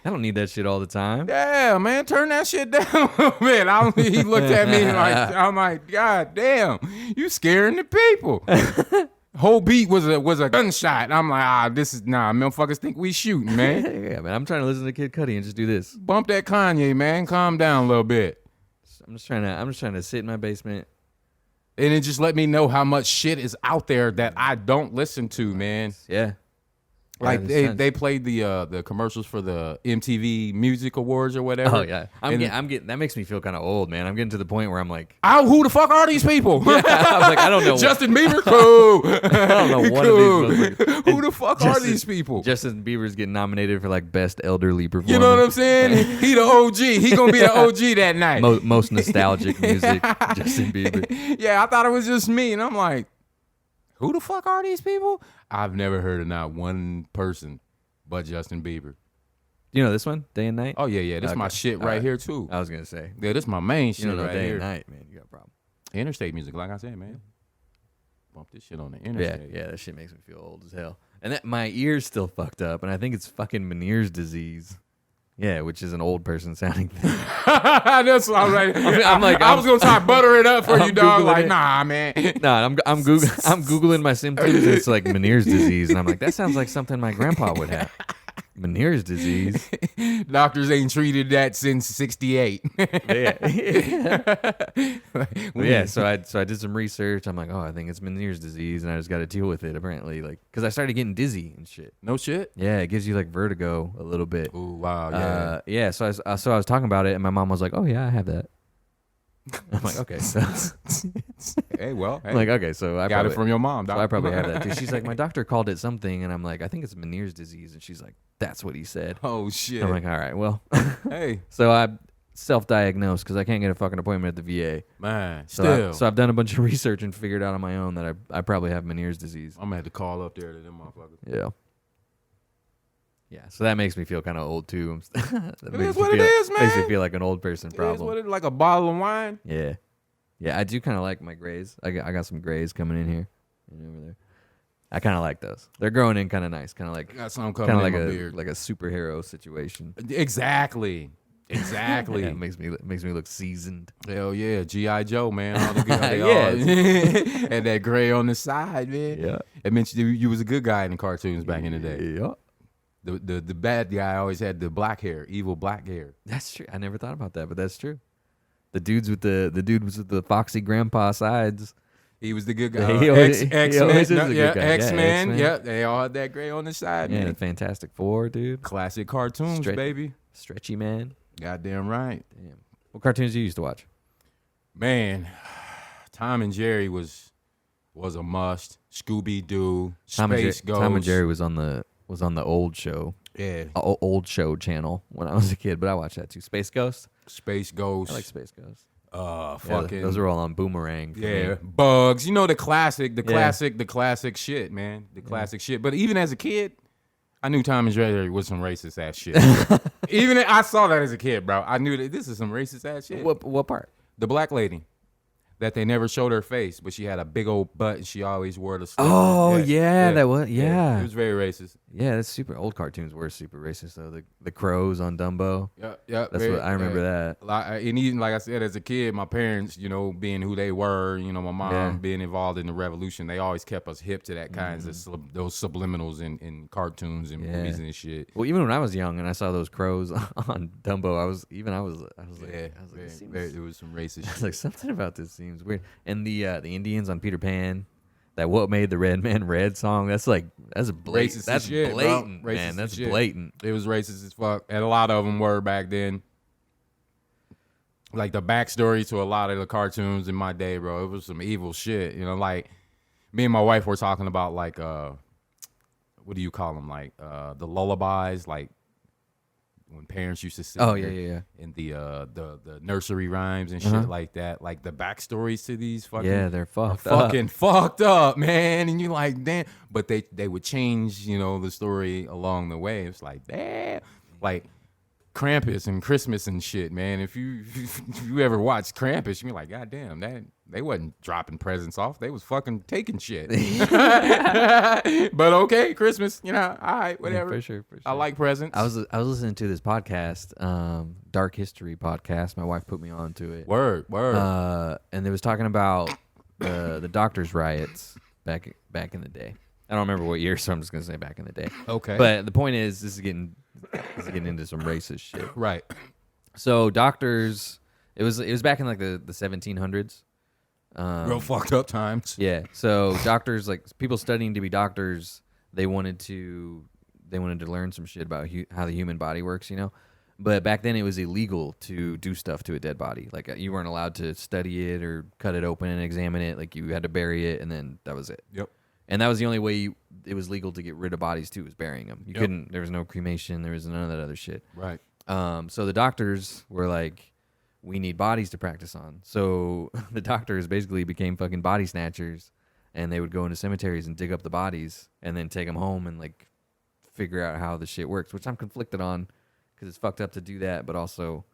I don't need that shit all the time. Yeah, man, turn that shit down. Man, he looked at me like, I'm like, God damn, you scaring the people. Whole beat was a gunshot. I'm like, motherfuckers think we shooting, man. Yeah, man. I'm trying to listen to Kid Cudi and just do this. Bump that Kanye, man. Calm down a little bit. I'm just trying to sit in my basement. And it just let me know how much shit is out there that I don't listen to, man. Yeah. Like Yeah, they played the commercials for the MTV Music Awards or whatever. Oh yeah, I'm getting that makes me feel kind of old, man. I'm getting to the point where I'm like, who the fuck are these people? I was like, I don't know. Justin Bieber, cool. I don't know one Cool. of these. Who the fuck are these people? Justin Bieber's getting nominated for like best elderly performance. You know what I'm saying? He the OG. He gonna be the OG that night. Most nostalgic music, Justin Bieber. Yeah, I thought it was just me, and I'm like, who the fuck are these people? I've never heard of not one person but Justin Bieber. You know this one, Day and Night? Oh yeah. This is my shit right here too. I was gonna say, Yeah, this is my main shit you don't know right Day here. and Night, man. You got a problem. Interstate music, like I said, man. Bump this shit on the interstate. Yeah, that shit makes me feel old as hell. And that my ear's still fucked up, and I think it's fucking Meniere's disease. Yeah, which is an old person sounding thing. That's what I was like. I was gonna try to butter it up for you, dog. Googling Like, it. nah, man. No, I'm googling my symptoms. And it's like Meniere's disease, and I'm like, that sounds like something my grandpa would have. Meniere's disease. Doctors ain't treated that since '68. Yeah. So I did some research. I'm like, oh, I think it's Meniere's disease, and I just got to deal with it. Apparently, like, because I started getting dizzy and shit. No shit. Yeah, it gives you like vertigo a little bit. Oh wow, yeah. Yeah. So I was talking about it, and my mom was like, oh yeah, I have that. I'm like, okay, so Hey, well, I'm like, okay, so I got probably, it from your mom, so dog. I probably have that too. She's like, my doctor called it something, and I'm like, I think it's Meniere's disease, and she's like, that's what he said. Oh shit. I'm like, all right, well, Hey, so I self-diagnosed because I can't get a fucking appointment at the VA. man. So I've done a bunch of research and figured out on my own that I probably have Meniere's disease. I'm gonna have to call up there to them motherfuckers. Yeah. Yeah, so that makes me feel kind of old too. It is what it is, man. Makes me feel like an old person It is problem. what it like a bottle of wine. Yeah. Yeah, I do kind of like my grays. I got some grays coming in here and over there. I kind of like those. They're growing in kind of nice, kind of like Got something coming in like my a beard. like a superhero situation. Exactly. Exactly. Yeah, it makes me look seasoned. Hell yeah, G.I. Joe, man. All the good, they Yes. all, and that gray on the side, man. Yeah. It meant you was a good guy in the cartoons back in the day. Yeah. The bad guy always had the black hair, evil black hair. That's true. I never thought about that, but that's true. The dudes with the foxy grandpa sides. He was the good guy. He always is a good guy. Yeah, X-Men. X-Men. Yeah, they all had that gray on the side, Yeah, man. the Fantastic Four, dude. Classic cartoons, baby. Stretchy man. Goddamn right. Damn. What cartoons do you used to watch? Man, Tom and Jerry was a must. Scooby-Doo, Tom Space Ghost. and Jerry was on the old show. Yeah, Old show channel when I was a kid, but I watched that too. Space Ghost. Space Ghost. I like Space Ghost. Fucking. Yeah, those are all on Boomerang. For Yeah, me. Bugs. You know the classic shit, man. The classic shit. But even as a kid, I knew Tom and Jerry was some racist ass shit. Even I saw that as a kid, bro. I knew that this is some racist ass shit. What part? The black lady that they never showed her face, but she had a big old butt and she always wore the slip. Oh yeah, that was It was very racist. Yeah, that's super. Old cartoons were super racist though. The crows on Dumbo. Yeah. That's what I remember. That. And even like I said, as a kid, my parents, being who they were, my mom being involved in the revolution, they always kept us hip to that kinds of those subliminals in cartoons and movies and shit. Well, even when I was young and I saw those crows on Dumbo, I was like, there was some racist shit. I was like, something about this seems weird. And the Indians on Peter Pan. That "What Made the Red Man Red" song, that's blatant. Racist That's shit, blatant, bro. man. Racist That's shit. blatant. It was racist as fuck, and a lot of them were back then. Like the backstory to a lot of the cartoons in my day, bro, it was some evil shit. Like me and my wife were talking about like what do you call them? Like the lullabies, like when parents used to sit in the nursery rhymes and shit like that, like the backstories to these fucking they're fucked up, man. And you're like, damn, but they would change the story along the way. It's like, damn, like Krampus and Christmas and shit, man. If you ever watched Krampus, you're like, god damn, that they wasn't dropping presents off, they was fucking taking shit. But okay, Christmas, all right, whatever. For sure. I like presents. I was listening to this podcast, Dark History podcast. My wife put me on to it. Word. And they was talking about the doctors' riots back in the day. I don't remember what year, so I'm just gonna say back in the day. Okay. But the point is, this is getting into some racist shit. Right. So doctors, it was back in like the 1700s. Real fucked up times. Yeah. So doctors, like people studying to be doctors, they wanted to learn some shit about how the human body works, But back then it was illegal to do stuff to a dead body. Like you weren't allowed to study it or cut it open and examine it. Like you had to bury it, and then that was it. Yep. And that was the only way it was legal to get rid of bodies too, was burying them. You couldn't. There was no cremation. There was none of that other shit. Right. So the doctors were like, we need bodies to practice on. So the doctors basically became fucking body snatchers, and they would go into cemeteries and dig up the bodies and then take them home and like figure out how the shit works, which I'm conflicted on because it's fucked up to do that, but also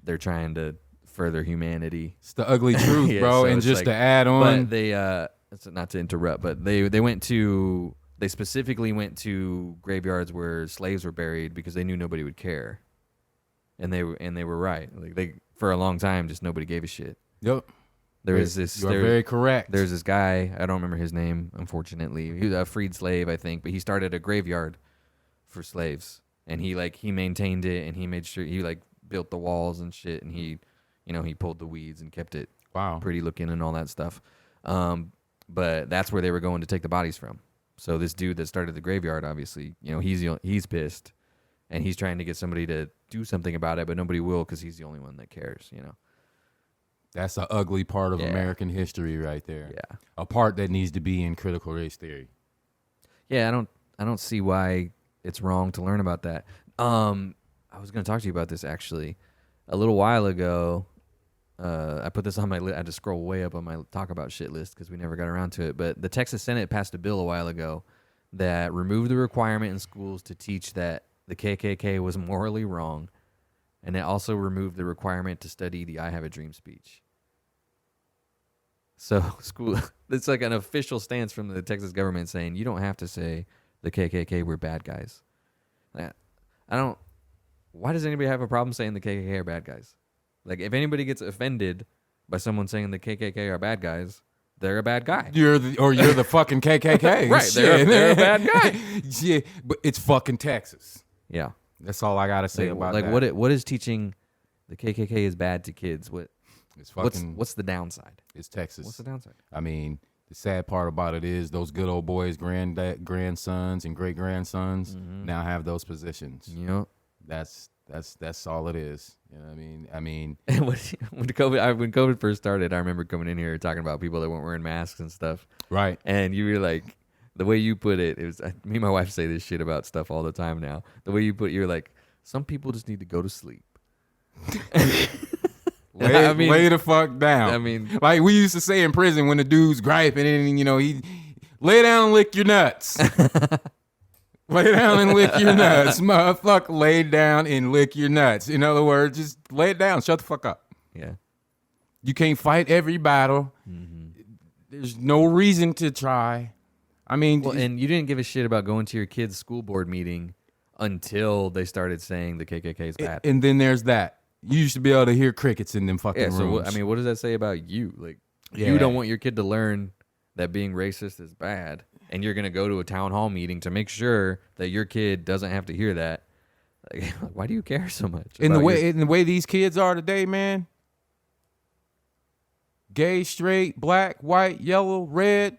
they're trying to further humanity. It's the ugly truth, bro. So and just like, to add on, but they not to interrupt, but they specifically went to graveyards where slaves were buried because they knew nobody would care. And they were right. Like they, for a long time, just nobody gave a shit. Yep. You're very correct. There's this guy, I don't remember his name, unfortunately. He was a freed slave, I think, but he started a graveyard for slaves, and he maintained it, and he made sure he like built the walls and shit, and he pulled the weeds and kept it pretty looking and all that stuff. But that's where they were going to take the bodies from. So this dude that started the graveyard, obviously, he's pissed, and he's trying to get somebody to do something about it, but nobody will because he's the only one that cares, That's an ugly part of American history right there. Yeah. A part that needs to be in critical race theory. Yeah, I don't see why it's wrong to learn about that. I was going to talk to you about this actually. A little while ago, I put this on my list. I had to scroll way up on my talk about shit list because we never got around to it. But the Texas Senate passed a bill a while ago that removed the requirement in schools to teach that the KKK was morally wrong, and it also removed the requirement to study the "I Have a Dream" speech. So school, it's like an official stance from the Texas government saying you don't have to say the KKK were bad guys. Why does anybody have a problem saying the KKK are bad guys? Like, if anybody gets offended by someone saying the KKK are bad guys, they're a bad guy. You're the fucking KKK. Right, they're a bad guy. Yeah, but it's fucking Texas. Yeah. That's all I got to say about that. Like, what is teaching the KKK is bad to kids? What's the downside? It's Texas. What's the downside? I mean, the sad part about it is those good old boys, grandsons and great grandsons now have those positions. Yep. That's all it is. You know what I mean, when COVID first started, I remember coming in here talking about people that weren't wearing masks and stuff. Right. And you were like, the way you put it, me and my wife say this shit about stuff all the time now. The way you put it, you're like, some people just need to go to sleep. Lay the fuck down. I mean, like we used to say in prison when the dude's griping and he lay down and lick your nuts. Lay down and lick your nuts, motherfucker. Lay down and lick your nuts. In other words, just lay it down. Shut the fuck up. Yeah. You can't fight every battle. Mm-hmm. There's no reason to try. I mean, Well, and you didn't give a shit about going to your kid's school board meeting until they started saying the KKK is bad. and then there's that. You used to be able to hear crickets in them fucking Yeah, so rooms. what does that say about you? Like, Yeah. you don't want your kid to learn that being racist is bad, and you're gonna go to a town hall meeting to make sure that your kid doesn't have to hear that. Like, why do you care so much? in about the way these kids are today, man. Gay, straight, black, white, yellow, red.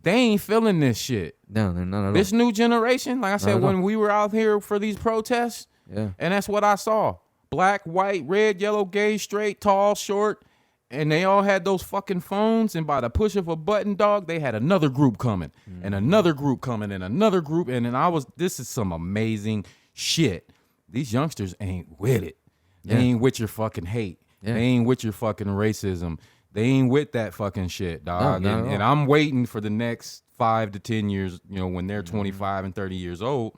They ain't feeling this shit. No, they're not at all. This new generation, like I said, at all. when we were out here for these protests, Yeah. and that's what I saw. Black, white, red, yellow, gay, straight, tall, short, and they all had those fucking phones, and by the push of a button, dog, they had another group coming, and another group coming, and another group, and then this is some amazing shit. These youngsters ain't with it. They ain't with your fucking hate. Yeah. They ain't with your fucking racism. They ain't with that fucking shit, dog. not at And all. I'm waiting for the next 5 to 10 years, when they're 25 and 30 years old,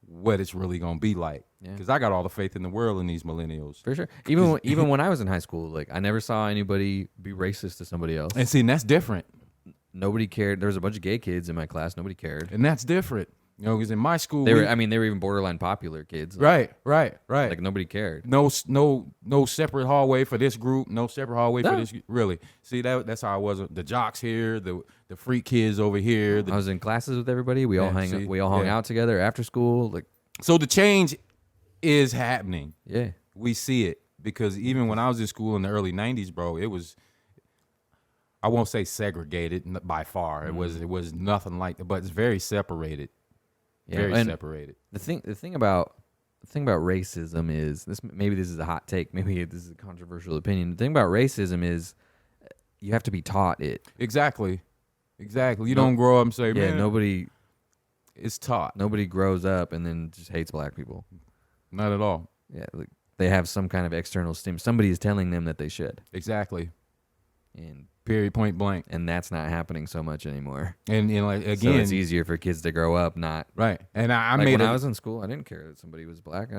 what it's really gonna be like. Because I got all the faith in the world in these millennials. For sure. Even when I was in high school, like, I never saw anybody be racist to somebody else. And see, and that's different. Nobody cared. There was a bunch of gay kids in my class. Nobody cared. And that's different. Because in my school, They were even borderline popular kids. right. Like, nobody cared. No separate hallway for this group. No separate hallway for this. Really, see that's how I was. The jocks here, the freak kids over here. I was in classes with everybody. We all see, hung out together after school. Like, So the change is happening. yeah. We see it because even when I was in school in the early 90s, bro, it was, I won't say segregated by far. It was nothing like that, but it's very separated. Yeah, Very and separated. The thing about racism is this. Maybe this is a hot take. Maybe this is a controversial opinion. The thing about racism is you have to be taught it. Exactly. You don't grow up and say, Yeah, man, nobody it's taught. grows up and then just hates black people. Not at all. Yeah, like, they have some kind of external stim. Somebody is telling them that they should, Exactly. and Period. Point blank. that's not happening so much anymore. And like So again, it's easier for kids to grow up not. right. And I Like, made when I was in school, I didn't care that somebody was black.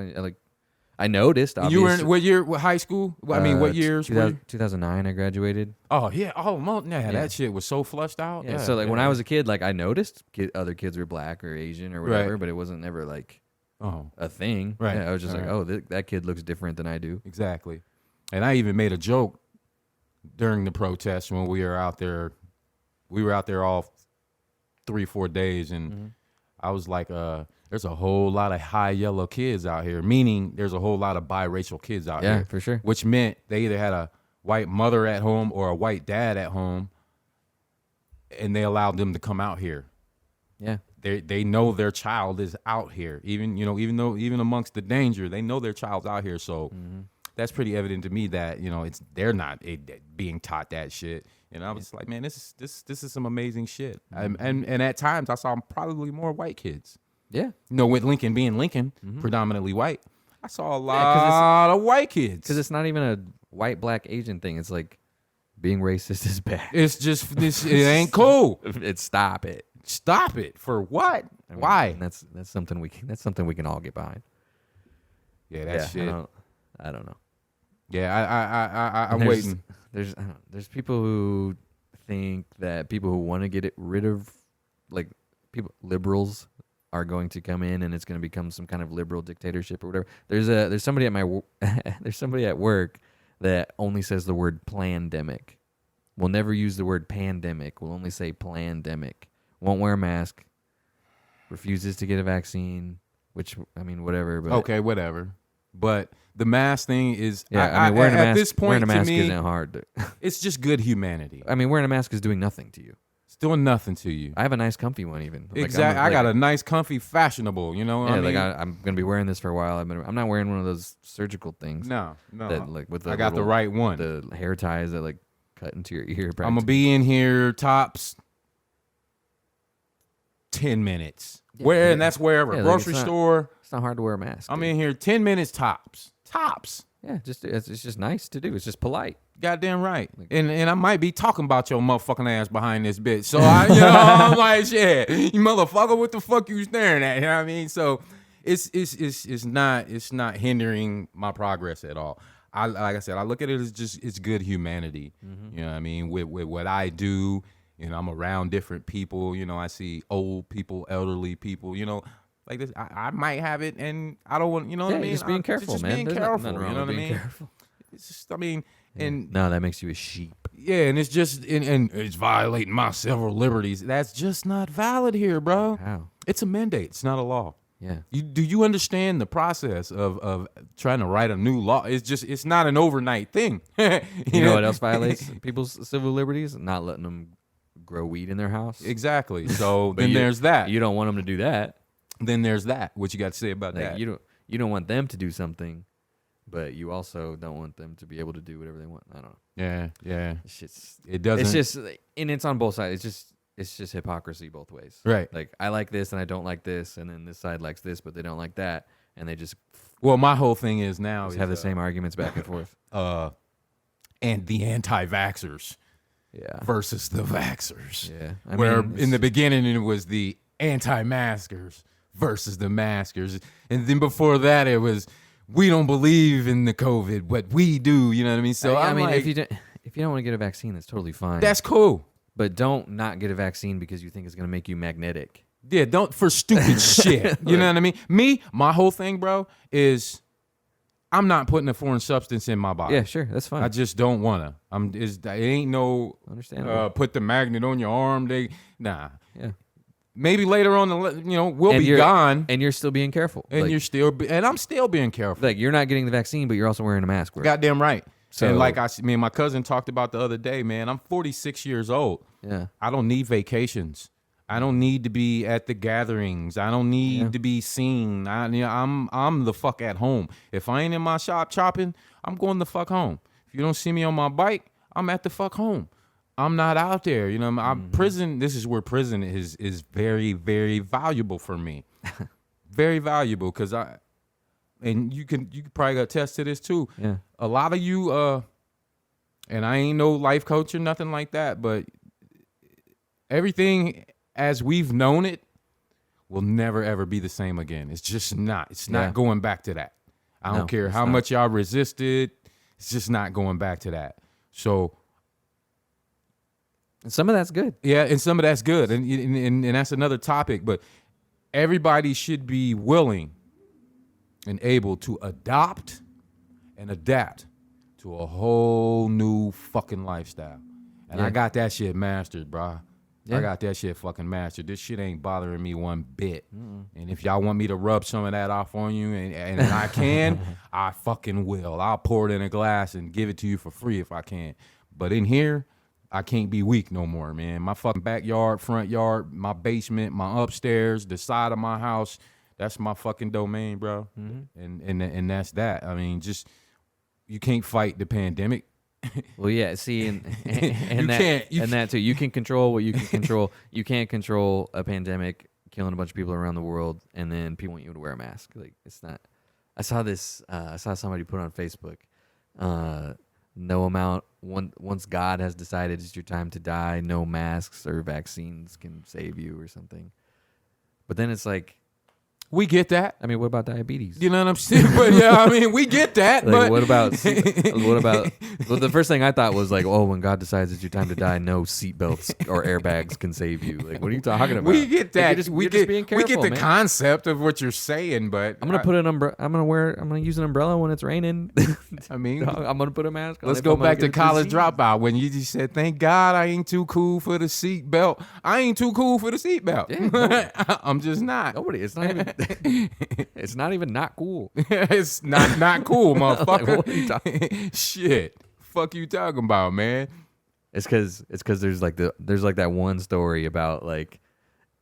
I noticed. You were Obviously. in what year? What high school? I mean, what years? were you? 2009, I graduated. Oh yeah. That shit was so flushed out. Yeah. So when I was a kid, like, I noticed other kids were black or Asian or whatever, Right. but it wasn't ever like oh a thing. Right. Yeah, I was just Right. like, oh, that kid looks different than I do. exactly. And I even made a joke during the protest when we were out there. We were out there all 3-4 days, and I was like, "There's a whole lot of high yellow kids out here." Meaning, there's a whole lot of biracial kids out Yeah, here. for sure. Which meant they either had a white mother at home or a white dad at home, and they allowed them to come out here. Yeah. They know their child is out here, even even amongst the danger, they know their child's out here. So that's pretty evident to me that they're not being taught that shit. And I was like, man, this is some amazing shit. And at times I saw probably more white kids. Yeah. With Lincoln being Lincoln, predominantly white, I saw a 'cause lot of white kids. Because it's not even a white, black, Asian thing. It's like being racist is bad. It's just it ain't cool. Stop it. Stop it. For what? I mean, Why? That's something we can all get behind. Yeah, that shit. I don't know. Yeah, I'm There's- waiting. There's people who think that people who want to get rid of, like, liberals are going to come in and it's going to become some kind of liberal dictatorship or whatever. There's somebody there's somebody at work that only says the word plandemic. We'll never use the word pandemic. We'll only say plandemic. Won't wear a mask. Refuses to get a vaccine. Which, I mean, whatever. But Okay, whatever. But the mask thing is, yeah, I mean, wearing a mask. at this point, wearing a mask to me, isn't hard. it's just good humanity. I mean, wearing a mask is doing nothing to you. It's doing nothing to you. I have a nice, comfy one, even. Exactly. I got a nice, comfy, fashionable. You know what I mean? I'm gonna be wearing this for a while. I'm not wearing one of those surgical things. No. That, like, with the I got the little- right one. The hair ties that, like, cut into your ear. I'm gonna be in here tops 10 minutes. Yeah, And that's wherever. yeah, like, Grocery it's not- store. It's not hard to wear a mask. I'm dude. in here 10 minutes tops. Tops. Yeah, it's just nice to do. It's just polite. Goddamn right. And I might be talking about your motherfucking ass behind this bitch. So I'm like, shit, you motherfucker, what the fuck you staring at? You know what I mean? So it's not hindering my progress at all. Like I said, I look at it as just it's good humanity. You know what I mean? With what I do You know, I'm around different people. You know, I see old people, elderly people. You know, like this. I might have it, and I don't want. You know what I mean? Just being careful, just man. being There's careful. nothing wrong You know with what I being mean? careful. It's just. I mean, and no, that makes you a sheep. yeah, and it's just and it's violating my civil liberties. That's just not valid here, bro. How? It's a mandate. It's not a law. Yeah. Do you understand the process of trying to write a new law? It's not an overnight thing. You know what else violates people's civil liberties? Not letting them grow weed in their house. Exactly. So then you, there's that. You don't want them to do that. Then there's that. What you got to say about Like, that? you don't want them to do something, but you also don't want them to be able to do whatever they want. I don't know. Yeah. It doesn't. It's just, and it's on both sides. It's just hypocrisy both ways. Right. Like, I like this and I don't like this, and then this side likes this, but they don't like that, and they just Well, my whole thing is now have the same arguments back and forth. And the anti-vaxxers Yeah. versus the vaxxers. Yeah. Where in the beginning it was the anti-maskers versus the maskers, and then before that it was we don't believe in the COVID, what we do. You know what I mean? So I mean, if you don't want to get a vaccine, that's totally fine. that's cool. But don't not get a vaccine because you think it's going to make you magnetic. Yeah, don't for stupid shit. You know what I mean? My whole thing, bro, is I'm not putting a foreign substance in my body. Yeah, sure, that's fine. I just don't wanna. It ain't no Understandable. put the magnet on your arm. Nah. Yeah. Maybe later on, we'll be gone, and you're still being careful. and I'm still being careful. Like, you're not getting the vaccine, but you're also wearing a mask. Goddamn right. So, and like me and my cousin talked about the other day, man, I'm 46 years old. Yeah. I don't need vacations. I don't need to be at the gatherings. I don't need to be seen. I'm the fuck at home. If I ain't in my shop chopping, I'm going the fuck home. If you don't see me on my bike, I'm at the fuck home. I'm not out there. You know, prison. This is where prison is very, very valuable for me. Very valuable because and you can probably attest to this too. Yeah. A lot of you, and I ain't no life coach or nothing like that, but everything as we've known it will never ever be the same again. It's just not. It's not going back to that. I don't care how much y'all resisted. It's just not going back to that. So some of that's good. yeah, and some of that's good, and that's another topic. But everybody should be willing and able to adopt and adapt to a whole new fucking lifestyle. And I got that shit mastered, bro. Yeah. I got that shit fucking mastered. This shit ain't bothering me one bit. And if y'all want me to rub some of that off on you, and I can, I fucking will. I'll pour it in a glass and give it to you for free if I can. But in here, I can't be weak no more, man. My fucking backyard, front yard, my basement, my upstairs, the side of my house, that's my fucking domain, bro. And that's that. I mean, just you can't fight the pandemic. Well, yeah. See, and that too. You can control what you can control. You can't control a pandemic killing a bunch of people around the world, and then people want you to wear a mask. Like, it's not. I saw this. I saw somebody put on Facebook. Once God has decided it's your time to die, no masks or vaccines can save you or something. But then it's like, we get that. I mean, what about diabetes? You know what I'm saying? But yeah, I mean, we get that. Like, but what about? Well, the first thing I thought was like, oh, when God decides it's your time to die, no seatbelts or airbags can save you. Like, what are you talking about? We get that. Like, we get the concept of what you're saying, but I'm gonna put an umbrella. I'm gonna use an umbrella when it's raining. I mean, I'm gonna put a mask on. Let's go back to college dropout when you just said, "Thank God I ain't too cool for the seatbelt." I ain't too cool for the seatbelt. Yeah, I'm just not. Nobody. It's not even. It's not even not cool. It's not cool, motherfucker. Like, what are you talking? Shit, fuck you talking about, man? It's because there's like that one story about like,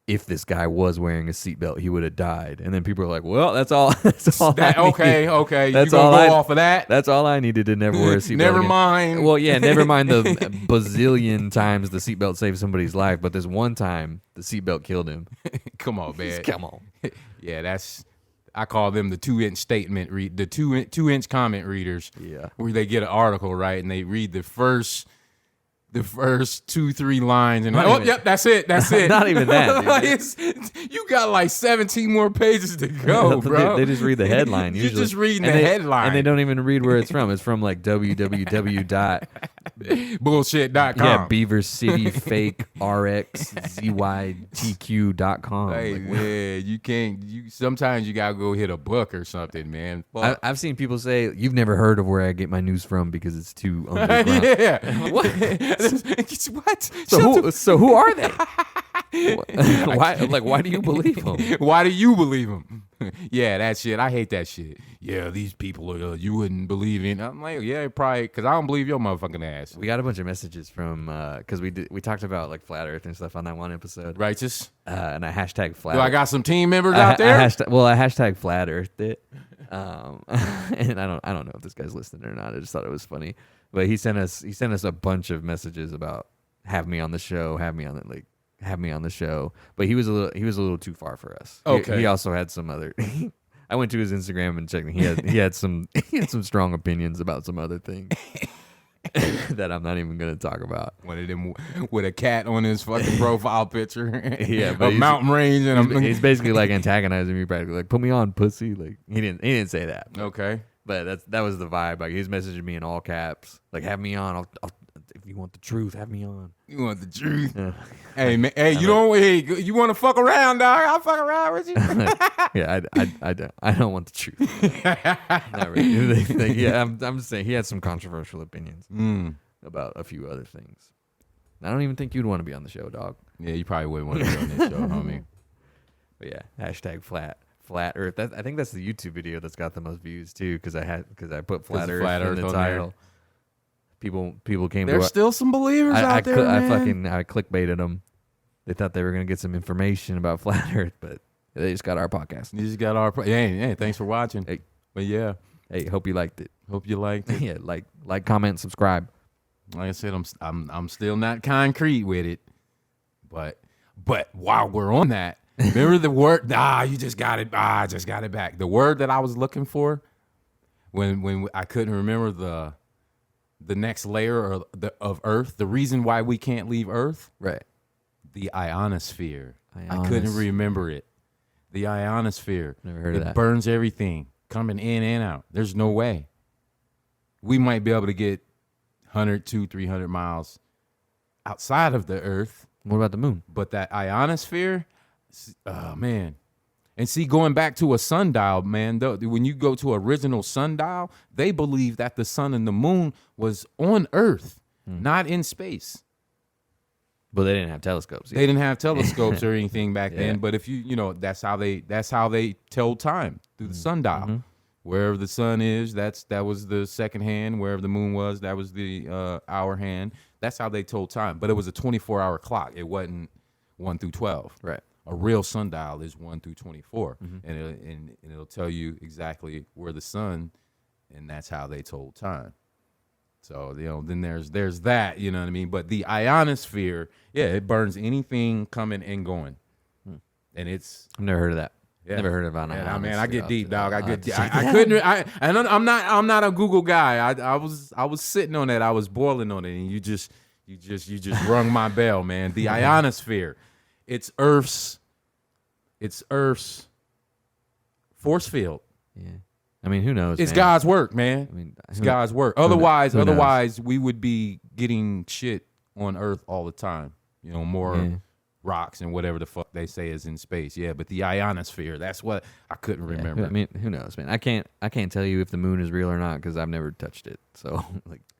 if this guy was wearing a seatbelt, he would have died. And then people are like, well, that's all. Okay. That's you gonna go off of that? That's all I needed to never wear a seatbelt. Never again. mind. Well, yeah, never mind the bazillion times the seatbelt saved somebody's life. But this one time, the seatbelt killed him. Come on, man. Come on. Yeah, I call them the 2-inch statement the 2-inch comment readers. Yeah. Where they get an article, right, and they read the first 2-3 lines, and yep, that's it. Not even that. You got like 17 more pages to go, bro. They just read the headline. You're usually. just reading the headline, and they don't even read where it's from. It's from like www. Bullshit.com. Yeah, Beaver City Fake RXZYTQ.com. Hey, man, you can't. Sometimes you gotta go hit a book or something, man. Fuck. I've seen people say you've never heard of where I get my news from because it's too underground. Yeah. What? What? So who are they? Why do you believe them? Why do you believe them? Yeah, that shit. I hate that shit. Yeah, these people you wouldn't believe in. I'm like, yeah, probably, because I don't believe your motherfucking ass. We got a bunch of messages from because we talked about like flat Earth and stuff on that one episode. Righteous. And I hashtag flat. Do I got some team members out there? I hashtag flat Earthed it. And I don't know if this guy's listening or not. I just thought it was funny. But he sent us a bunch of messages about have me on the show, have me on the show. But he was a little too far for us. Okay. He also had some other. I went to his Instagram and checked. He had some strong opinions about some other things that I'm not even gonna talk about. One of them with a cat on his fucking profile picture. Yeah, but a mountain range, and he's basically like antagonizing me, practically like put me on, pussy. Like he didn't say that. Okay. But that was the vibe. Like he's messaging me in all caps, like have me on. I'll if you want the truth, have me on. You want the truth? Yeah. Hey man, hey, you want to fuck around, dog? I'll fuck around with you. Yeah, I don't want the truth. Not really. Yeah, I'm just saying he had some controversial opinions about a few other things. I don't even think you'd want to be on the show, dog. Yeah, you probably wouldn't want to be on this show, homie. But yeah, hashtag flat Earth. I think that's the YouTube video that's got the most views too, because I put flat Earth in the title. There. People came. There's still some believers out there, man. I clickbaited them. They thought they were gonna get some information about flat Earth, but they just got our podcast. You just got our. Hey, thanks for watching. Hey, but yeah, hey, hope you liked it. Hope you liked it. Yeah, like, comment, subscribe. Like I said, I'm still not concrete with it, but while we're on that, remember the word? You just got it. I just got it back. The word that I was looking for when I couldn't remember the next layer of Earth, the reason why we can't leave Earth, right? The ionosphere. I couldn't remember it. The ionosphere. Never heard of that. It burns everything coming in and out. There's no way. We might be able to get 100, 200, 300 miles outside of the Earth. What about the moon? But that ionosphere, oh man. And see, going back to a sundial, man, when you go to original sundial, they believe that the sun and the moon was on Earth, not in space. But they didn't have telescopes. They didn't have telescopes or anything back then. But if that's how they told time through the sundial. Mm-hmm. Wherever the sun is, that was the second hand. Wherever the moon was, that was the hour hand. That's how they told time. But it was a 24-hour clock. It wasn't 1 through 12. Right. A real sundial is 1 through 24, and it'll tell you exactly where the sun, and that's how they told time. So then there's that, you know what I mean. But the ionosphere, yeah, it burns anything coming and going, and it's I've never heard of that. Yeah. Never heard of it. Yeah, man, I get deep, dog. I couldn't. I'm not a Google guy. I was sitting on that. I was boiling on it, and you just rung my bell, man. The ionosphere. It's Earth's force field. Yeah. I mean, who knows? It's man. God's work, man. I mean, it's God's work. Otherwise, we would be getting shit on Earth all the time. More rocks and whatever the fuck they say is in space. Yeah, but the ionosphere, that's what I couldn't remember. I mean, who knows, man? I can't tell you if the moon is real or not because I've never touched it. So,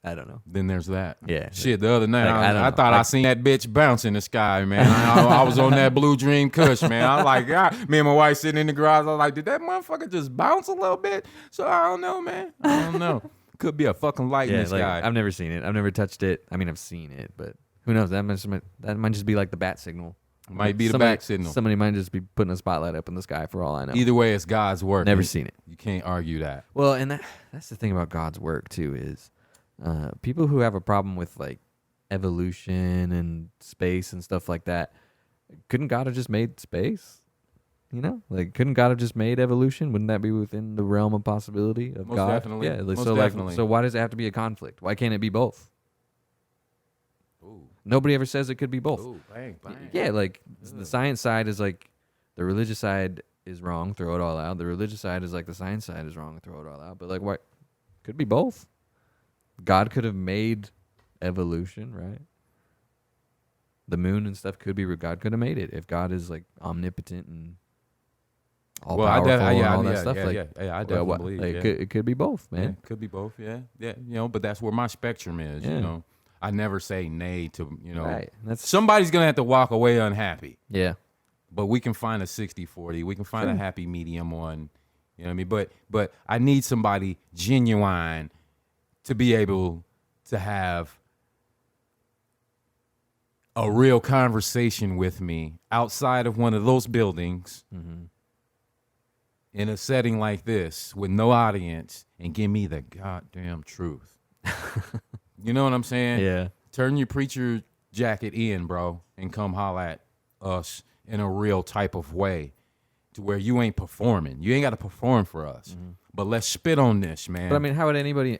I don't know. Then there's that. Yeah. Shit, the other night, I thought I seen that bitch bounce in the sky, man. I was on that Blue Dream Kush, man. I was like, me and my wife sitting in the garage. I was like, did that motherfucker just bounce a little bit? So, I don't know, man. I don't know. Could be a fucking light in the sky. I've never seen it. I've never touched it. I mean, I've seen it, but who knows? That might just be like the bat signal. Might be the bat signal. Somebody might just be putting a spotlight up in the sky for all I know. Either way, it's God's work. Never seen it. You can't argue that. Well, and that's the thing about God's work too is people who have a problem with like evolution and space and stuff like that. Couldn't God have just made space? Like couldn't God have just made evolution? Wouldn't that be within the realm of possibility of Most God? Definitely. Yeah. Most definitely. So why does it have to be a conflict? Why can't it be both? Ooh. Nobody ever says it could be both. Ooh, bang, bang. Yeah, like the science side is like the religious side is wrong, throw it all out. The religious side is like the science side is wrong, throw it all out. But like what? Could be both. God could have made evolution, right? The moon and stuff could be where God could have made it if God is like omnipotent and all powerful and all that stuff. I definitely believe it could be both, man. Yeah, it could be both. Yeah. You know, but that's where my spectrum is. Yeah. You know, I never say nay to, you know, Right. Somebody's gonna have to walk away unhappy. Yeah. But we can find a 60-40. We can find a happy medium one. You know what I mean? But I need somebody genuine to be able to have a real conversation with me outside of one of those buildings in a setting like this with no audience and give me the goddamn truth. You know what I'm saying? Yeah. Turn your preacher jacket in, bro, and come holla at us in a real type of way to where you ain't performing. You ain't got to perform for us. But let's spit on this, man. But I mean, how would anybody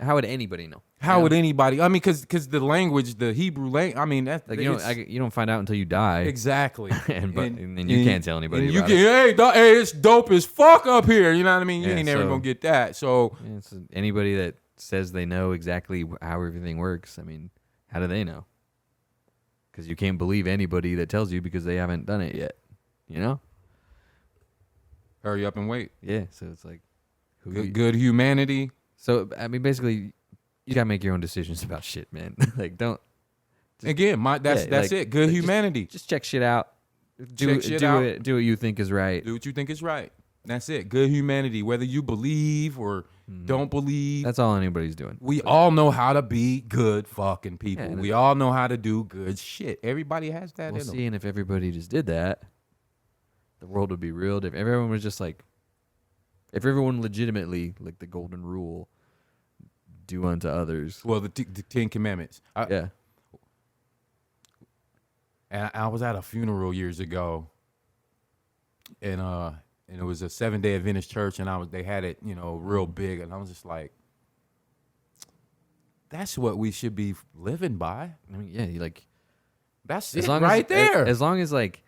know? How would anybody? I mean, because the language, the Hebrew language. I mean, that's Like you don't find out until you die. exactly. and then you can't tell anybody. You about can, it. hey, it's dope as fuck up here. You know what I mean? You Yeah, ain't never so- gonna get that. So Yeah, so anybody that says they know exactly how everything works, I mean, how do they know? Because you can't believe anybody that tells you because they haven't done it yet. You know? hurry up and wait. Yeah. So it's like, Good humanity. So I mean, basically, you gotta make your own decisions about shit, man. Like, don't Again, that's like, it. Good humanity. just check shit out. Do what you think is right. Do what you think is right. That's it. Good humanity. Whether you believe or don't believe, That's all anybody's doing. we all know how to be good fucking people. Yeah, We all know how to do good shit. Everybody has that Well, in them. see, and if everybody just did that, the world would be real different. If everyone was just like, if everyone legitimately, like the golden rule, do unto others. Well, the 10 Commandments. Yeah. And I was at a funeral years ago, and it was a 7-day Adventist church, and they had it, you know, real big, and I was just like, that's what we should be living by. I mean, yeah, you like That's as it long right as, there. As long as like,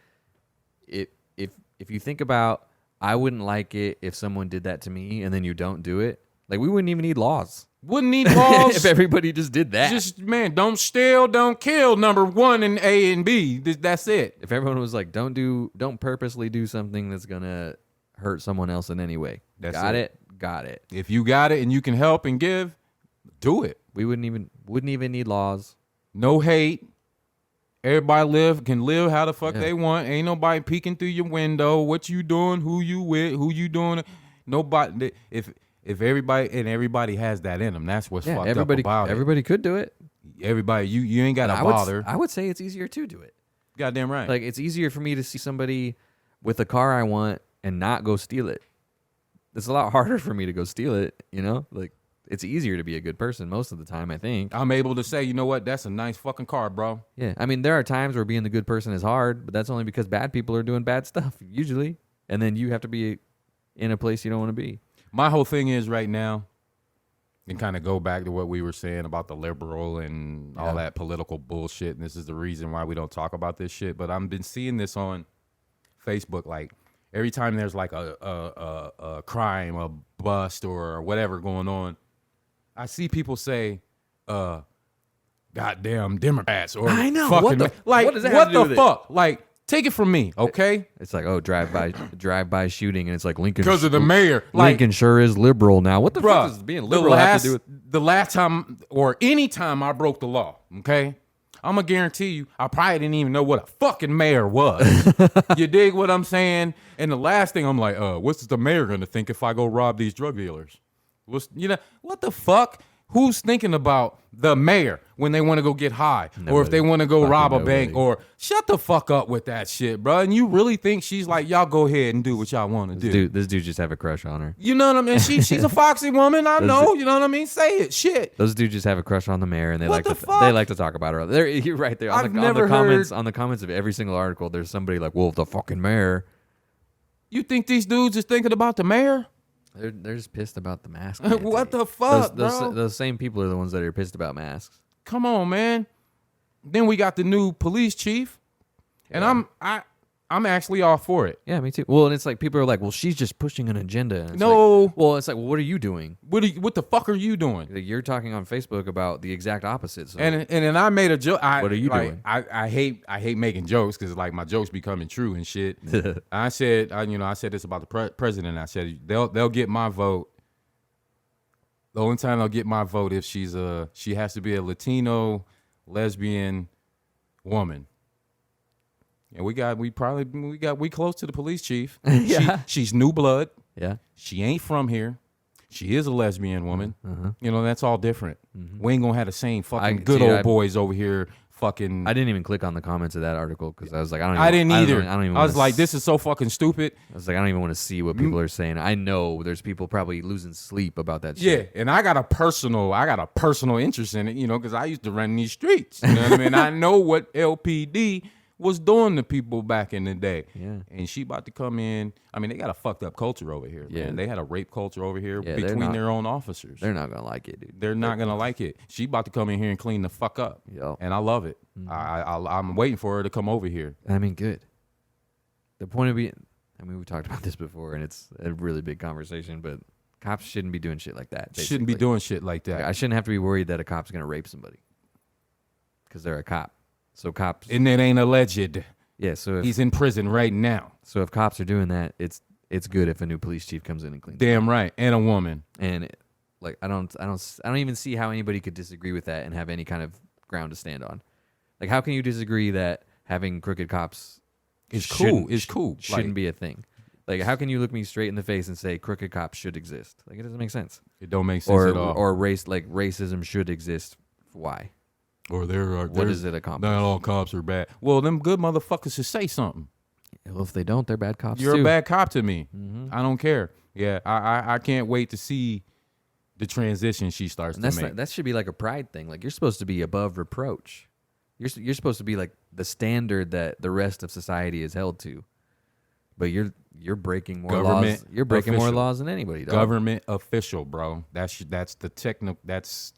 if you think about, I wouldn't like it if someone did that to me, and then you don't do it. Like, we wouldn't even need laws Wouldn't need laws. if everybody just did that. Just, man, don't steal, don't kill, number 1 and A and B. That's it. If everyone was like, don't purposely do something that's gonna hurt someone else in any way. That's Got it. it. Got it. If you got it and you can help and give, do it. We wouldn't even need laws. No hate. Everybody can live how the fuck Yeah. they want. Ain't nobody peeking through your window. What you doing? Who you with? Who you doing? Nobody. If everybody has that in them, that's what's Yeah, fucked everybody up about it. everybody could do it. Everybody, you ain't got to bother. I would say it's easier to do it. Goddamn right. Like, it's easier for me to see somebody with a car I want and not go steal it. It's a lot harder for me to go steal it, you know? Like, it's easier to be a good person most of the time, I think. I'm able to say, you know what? That's a nice fucking car, bro. Yeah. I mean, there are times where being the good person is hard, but that's only because bad people are doing bad stuff, usually. And then you have to be in a place you don't want to be. My whole thing is right now, and kind of go back to what we were saying about the liberal and all that political bullshit. And this is the reason why we don't talk about this shit. But I've been seeing this on Facebook. Like, every time there's like a crime, a bust, or whatever going on, I see people say, "Goddamn Democrats," or I know. fucking What the- like what does that what have to do the with it? fuck? Like, take it from me, okay? It's like, oh, drive-by shooting, and it's like Lincoln. Because of the mayor, like, Lincoln sure is liberal now. What the fuck bruh, does being liberal have to do with? the last time or any time I broke the law, okay? I'm gonna guarantee you, I probably didn't even know what a fucking mayor was. You dig what I'm saying? And the last thing I'm like, what's the mayor gonna think if I go rob these drug dealers? What the fuck? Who's thinking about the mayor when they want to go get high, or if they want to go Fucking rob a nobody. bank, or shut the fuck up with that shit, bro? And you really think she's like, y'all go ahead and do what y'all want to do? This dude just have a crush on her. You know what I mean? She's a foxy woman. I know. You know what I mean? Say it. Shit. Those dudes just have a crush on the mayor, and they What like the to fuck? they like to talk about her. You're right there. I've never heard- On the comments of every single article, there's somebody like, "Well, the fucking mayor." You think these dudes is thinking about the mayor? They're just pissed about the mask. What the fuck, bro? Those same people are the ones that are pissed about masks. Come on, man. Then we got the new police chief, and I'm actually all for it. Yeah, me too. Well, and it's like people are like, well, she's just pushing an agenda. And it's No. like, well, it's like, well, what are you doing? What the fuck are you doing? Like, you're talking on Facebook about the exact opposite. So And then I made a joke. What are you doing? I hate making jokes because like my jokes be coming true and shit. I said this about the president. I said they'll get my vote. The only time they'll get my vote if she has to be a Latino lesbian woman. And we close to the police chief. Yeah. She's new blood. yeah. She ain't from here. She is a lesbian woman. That's all different. We ain't gonna have the same fucking good old boys over here. Fucking. I didn't even click on the comments of that article because I was like, I didn't either. I was like, this is so fucking stupid. I was like, I don't even want to see what people are saying. I know there's people probably losing sleep about that shit. Yeah, and I got a personal interest in it, because I used to run these streets. You know what I mean? I know what LPD was doing to people back in the day. Yeah. And she about to come in. I mean, they got a fucked up culture over here, Yeah. man. They had a rape culture over here Yeah, between their own officers. They're not going to like it, dude. They're not going to like it. She about to come in here and clean the fuck up. Yo. And I love it. I'm waiting for her to come over here. I mean, good. The point of being, we talked about this before, and it's a really big conversation, but cops shouldn't be doing shit like that. Basically. Shouldn't be doing shit like that. Like, I shouldn't have to be worried that a cop's going to rape somebody because they're a cop. So cops. And it ain't alleged. Yeah, so he's in prison right now. So if cops are doing that, it's good if a new police chief comes in and cleans. Damn right, and a woman. And I don't even see how anybody could disagree with that and have any kind of ground to stand on. Like, how can you disagree that having crooked cops is cool? Shouldn't be a thing. Like, how can you look me straight in the face and say crooked cops should exist? Like, it doesn't make sense. It don't make sense at all. Or racism should exist. Why? Or what does it accomplish? Not all cops are bad. Well, them good motherfuckers should say something. Well, if they don't, they're bad cops. You're too. a bad cop to me. Mm-hmm. I don't care. Yeah, I can't wait to see the transition she starts to make. That should be like a pride thing. Like, you're supposed to be above reproach. You're supposed to be like the standard that the rest of society is held to. But you're breaking more laws. You're breaking more laws than anybody. Dog. Government official, bro. That's the technical. That's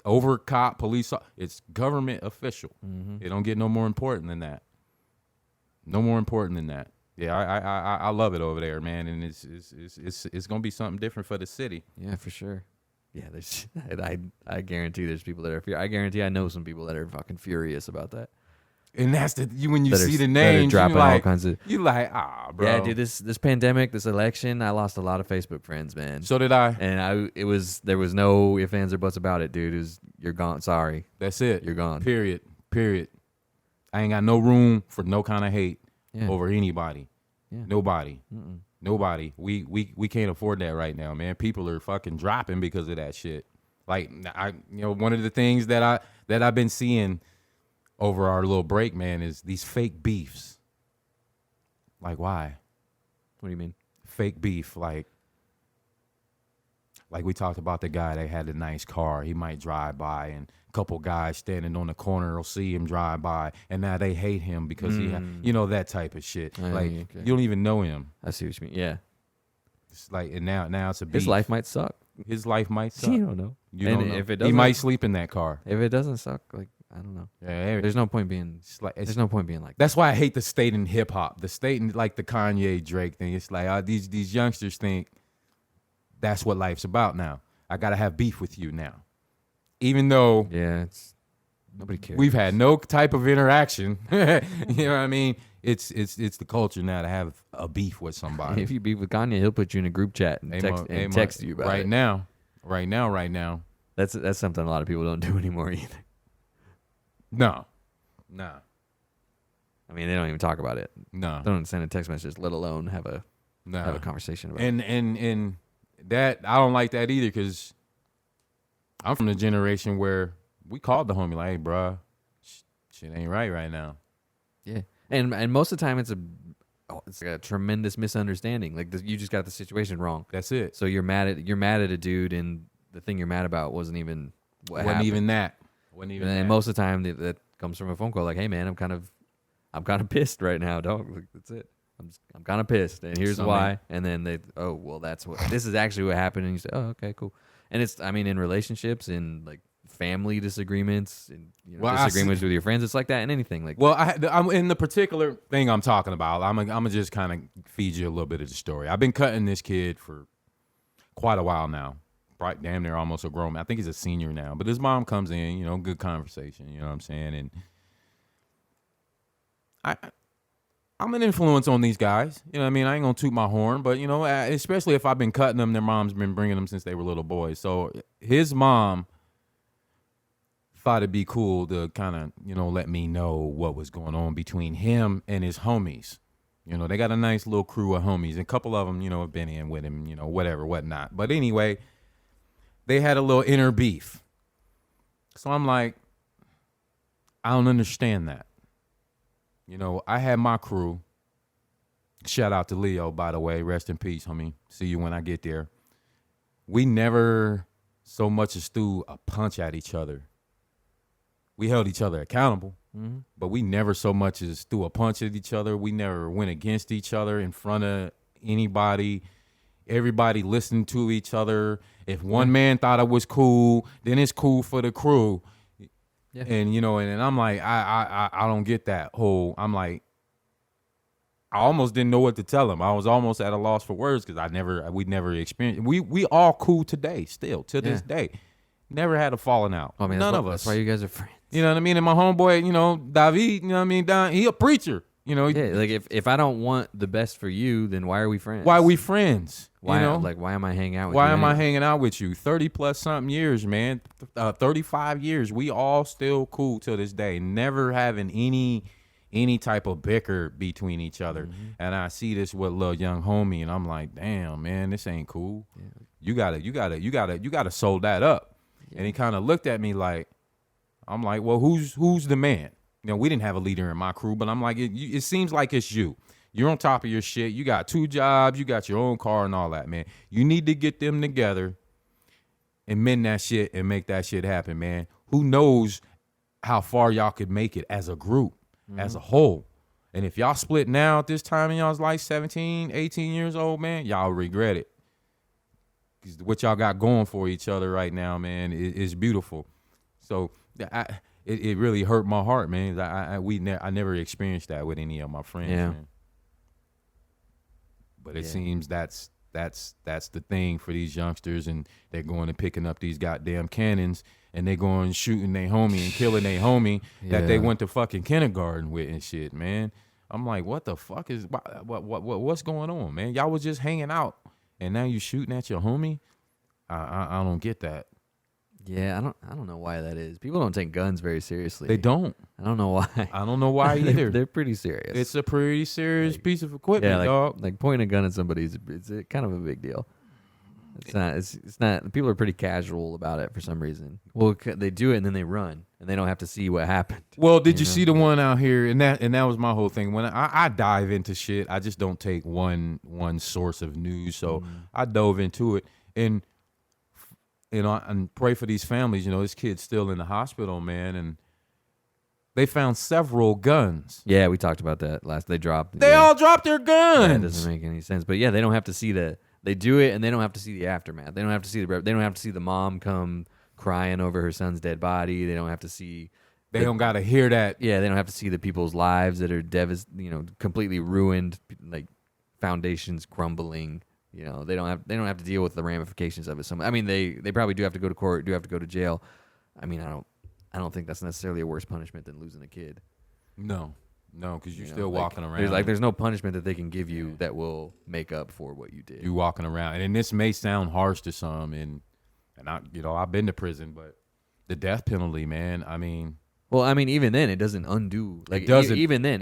over cop, police. It's government official. Mm-hmm. It don't get no more important than that. No more important than that. Yeah, I love it over there, man, and it's gonna be something different for the city. Yeah, for sure. Yeah, there's. I guarantee there's people that are. I guarantee I know some people that are fucking furious about that. And that's when you see the names, dropping all kinds of. You like, bro. Yeah, dude. This pandemic, this election, I lost a lot of Facebook friends, man. So did I. And there was no ifs, ands, or buts about it, dude. You're gone. Sorry. That's it. You're gone. Period. I ain't got no room for no kind of hate over anybody. Yeah. Nobody. Mm-mm. Nobody. We can't afford that right now, man. People are fucking dropping because of that shit. Like one of the things that I've been seeing over our little break, man, is these fake beefs. Like, why? What do you mean? Fake beef, like we talked about the guy that had a nice car. He might drive by, and a couple guys standing on the corner will see him drive by, and now they hate him because he that type of shit. You don't even know him. I see what you mean. Yeah. It's like, and now it's a beef. His life might suck. His life might suck. You don't know. You don't know. If it he might sleep in that car. If it doesn't suck, like, I don't know. Yeah, there's no point being. There's no point being like. That's why I hate the state in hip hop. The state in like the Kanye Drake thing. It's like these youngsters think that's what life's about now. I gotta have beef with you now, even though nobody cares. We've had no type of interaction. You know what I mean? It's the culture now to have a beef with somebody. If you beef with Kanye, he'll put you in a group chat and text you about it. Right now. That's something a lot of people don't do anymore either. No. I mean, they don't even talk about it. No. They don't send a text message, let alone have a conversation about it. And that, I don't like that either, because I'm from the generation where we called the homie like, hey, bro, shit ain't right now. Yeah. And most of the time it's like a tremendous misunderstanding. Like, you just got the situation wrong. That's it. So you're mad at a dude, and the thing you're mad about wasn't even what happened. Wasn't even that. And most of the time that comes from a phone call, like, hey man, I'm kind of pissed right now, dog. Like, that's it. I'm kind of pissed, and here's why. And then this is actually what happened, and you say, oh, okay, cool. And it's, I mean, in relationships, in like family disagreements and Well, disagreements with your friends. It's like that in anything. Like, well, I'm in the particular thing I'm talking about. I'm gonna just kind of feed you a little bit of the story. I've been cutting this kid for quite a while now. Right, damn near almost a grown man. I think he's a senior now. But his mom comes in, good conversation. You know what I'm saying? And I'm an influence on these guys. You know what I mean? I ain't gonna toot my horn, but especially if I've been cutting them, their mom's been bringing them since they were little boys. So his mom thought it'd be cool to kind of, let me know what was going on between him and his homies. They got a nice little crew of homies, and a couple of them, have been in with him, whatever, whatnot. But anyway, they had a little inner beef. So I'm like, I don't understand that. I had my crew. Shout out to Leo, by the way. Rest in peace, homie. See you when I get there. We never so much as threw a punch at each other. We held each other accountable, but we never so much as threw a punch at each other. We never went against each other in front of anybody. Everybody listened to each other. If one man thought it was cool, then it's cool for the crew. Yeah. And and I'm like, I don't get that whole. I'm like, I almost didn't know what to tell him. I was almost at a loss for words because we never experienced. We all cool today, still to this day. Never had a falling out. I mean, none of us. That's why you guys are friends. You know what I mean? And my homeboy, David, he a preacher. Like if I don't want the best for you, then why are we friends? Why are we friends? Why am I hanging out with you? Why am I hanging out with you? 30 plus something years, man. 35 years. We all still cool till this day. Never having any type of bicker between each other. And I see this with little young homie, and I'm like, damn, man, this ain't cool. Yeah. You gotta sold that up. Yeah. And he kind of looked at me like, I'm like, well, who's the man? We didn't have a leader in my crew, but I'm like, it seems like it's you. You're on top of your shit. You got 2 jobs. You got your own car and all that, man. You need to get them together and mend that shit and make that shit happen, man. Who knows how far y'all could make it as a group, as a whole. And if y'all split now at this time in y'all's life, 17, 18 years old, man, y'all regret it. Because what y'all got going for each other right now, man, is beautiful. So it really hurt my heart, man. I never experienced that with any of my friends, man. But it seems that's the thing for these youngsters, and they're going and picking up these goddamn cannons, and they going shooting their homie and killing their homie that they went to fucking kindergarten with and shit, man. I'm like, what the fuck is what's going on, man? Y'all was just hanging out, and now you shooting at your homie. I don't get that. Yeah, I don't know why that is. People don't take guns very seriously. They don't. I don't know why. I don't know why either. They're pretty serious. It's a pretty serious piece of equipment, dog. Like pointing a gun at somebody it's kind of a big deal. It's not. People are pretty casual about it for some reason. Well, they do it and then they run and they don't have to see what happened. Well, did you see the one out here? And that was my whole thing. When I dive into shit, I just don't take one source of news. So I dove into it and pray for these families. This kid's still in the hospital, man, and they found several guns. Yeah, we talked about that last. They dropped. They all dropped their guns. That doesn't make any sense. But yeah, they don't have to see They do it, and they don't have to see the aftermath. They don't have to see They don't have to see the mom come crying over her son's dead body. They don't have to see. They don't got to hear that. Yeah, they don't have to see the people's lives that are completely ruined, like foundations crumbling. They don't have to deal with the ramifications of it. They probably do have to go to court, do have to go to jail. I mean, I don't think that's necessarily a worse punishment than losing a kid. No, because you're still walking around. There's no punishment that they can give you that will make up for what you did. You walking around, and this may sound harsh to some, and I've been to prison, but the death penalty, man. Even then, it doesn't undo. Like it doesn't. Even then,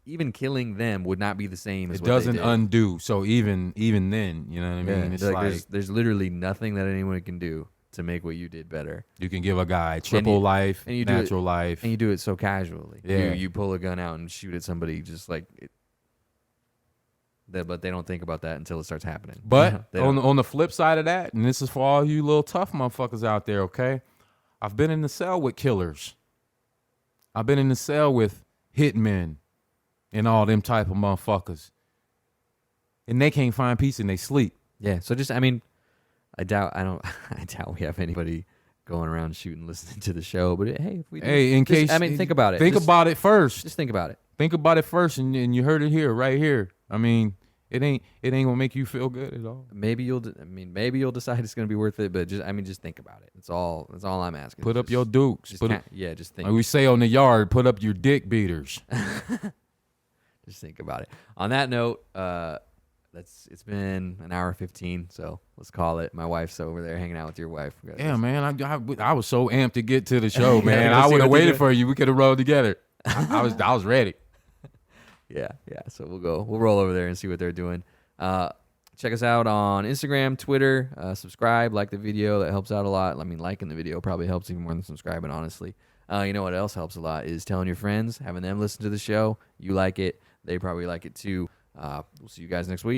even killing them would not be the same as it what doesn't they did. Undo. So even then, you know what I mean? It's like there's literally nothing that anyone can do to make what you did better. You can give a guy triple life, and natural life, and you do it so casually. Yeah, you pull a gun out and shoot at somebody just like it. But they don't think about that until it starts happening. But on the flip side of that, and this is for all you little tough motherfuckers out there, okay? I've been in the cell with killers. I've been in the cell with hitmen and all them type of motherfuckers. And they can't find peace and they sleep. Yeah. So I doubt we have anybody going around shooting, listening to the show. But hey, if we do, Hey, in just, case I mean, think about it. Think Just- about it first. Just think about it. Think about it first, and you heard it here, right here. I mean, it ain't gonna make you feel good at all. Maybe you'll decide it's gonna be worth it. But just think about it. That's all I'm asking. Put up Just- your dukes. Just Put kind up, just think. like we say on the yard, put up your dick beaters. Just think about it. On that note, it's been an hour 15, so let's call it. My wife's over there hanging out with your wife. Yeah, man. I was so amped to get to the show, man. Let's I see would have what they waited do. for you. We could have rolled together. I was ready. Yeah. So we'll roll over there and see what they're doing. Check us out on Instagram, Twitter. Subscribe, like the video. That helps out a lot. I mean, liking the video probably helps even more than subscribing, honestly. You know what else helps a lot is telling your friends, having them listen to the show. You like it. They probably like it too. We'll see you guys next week.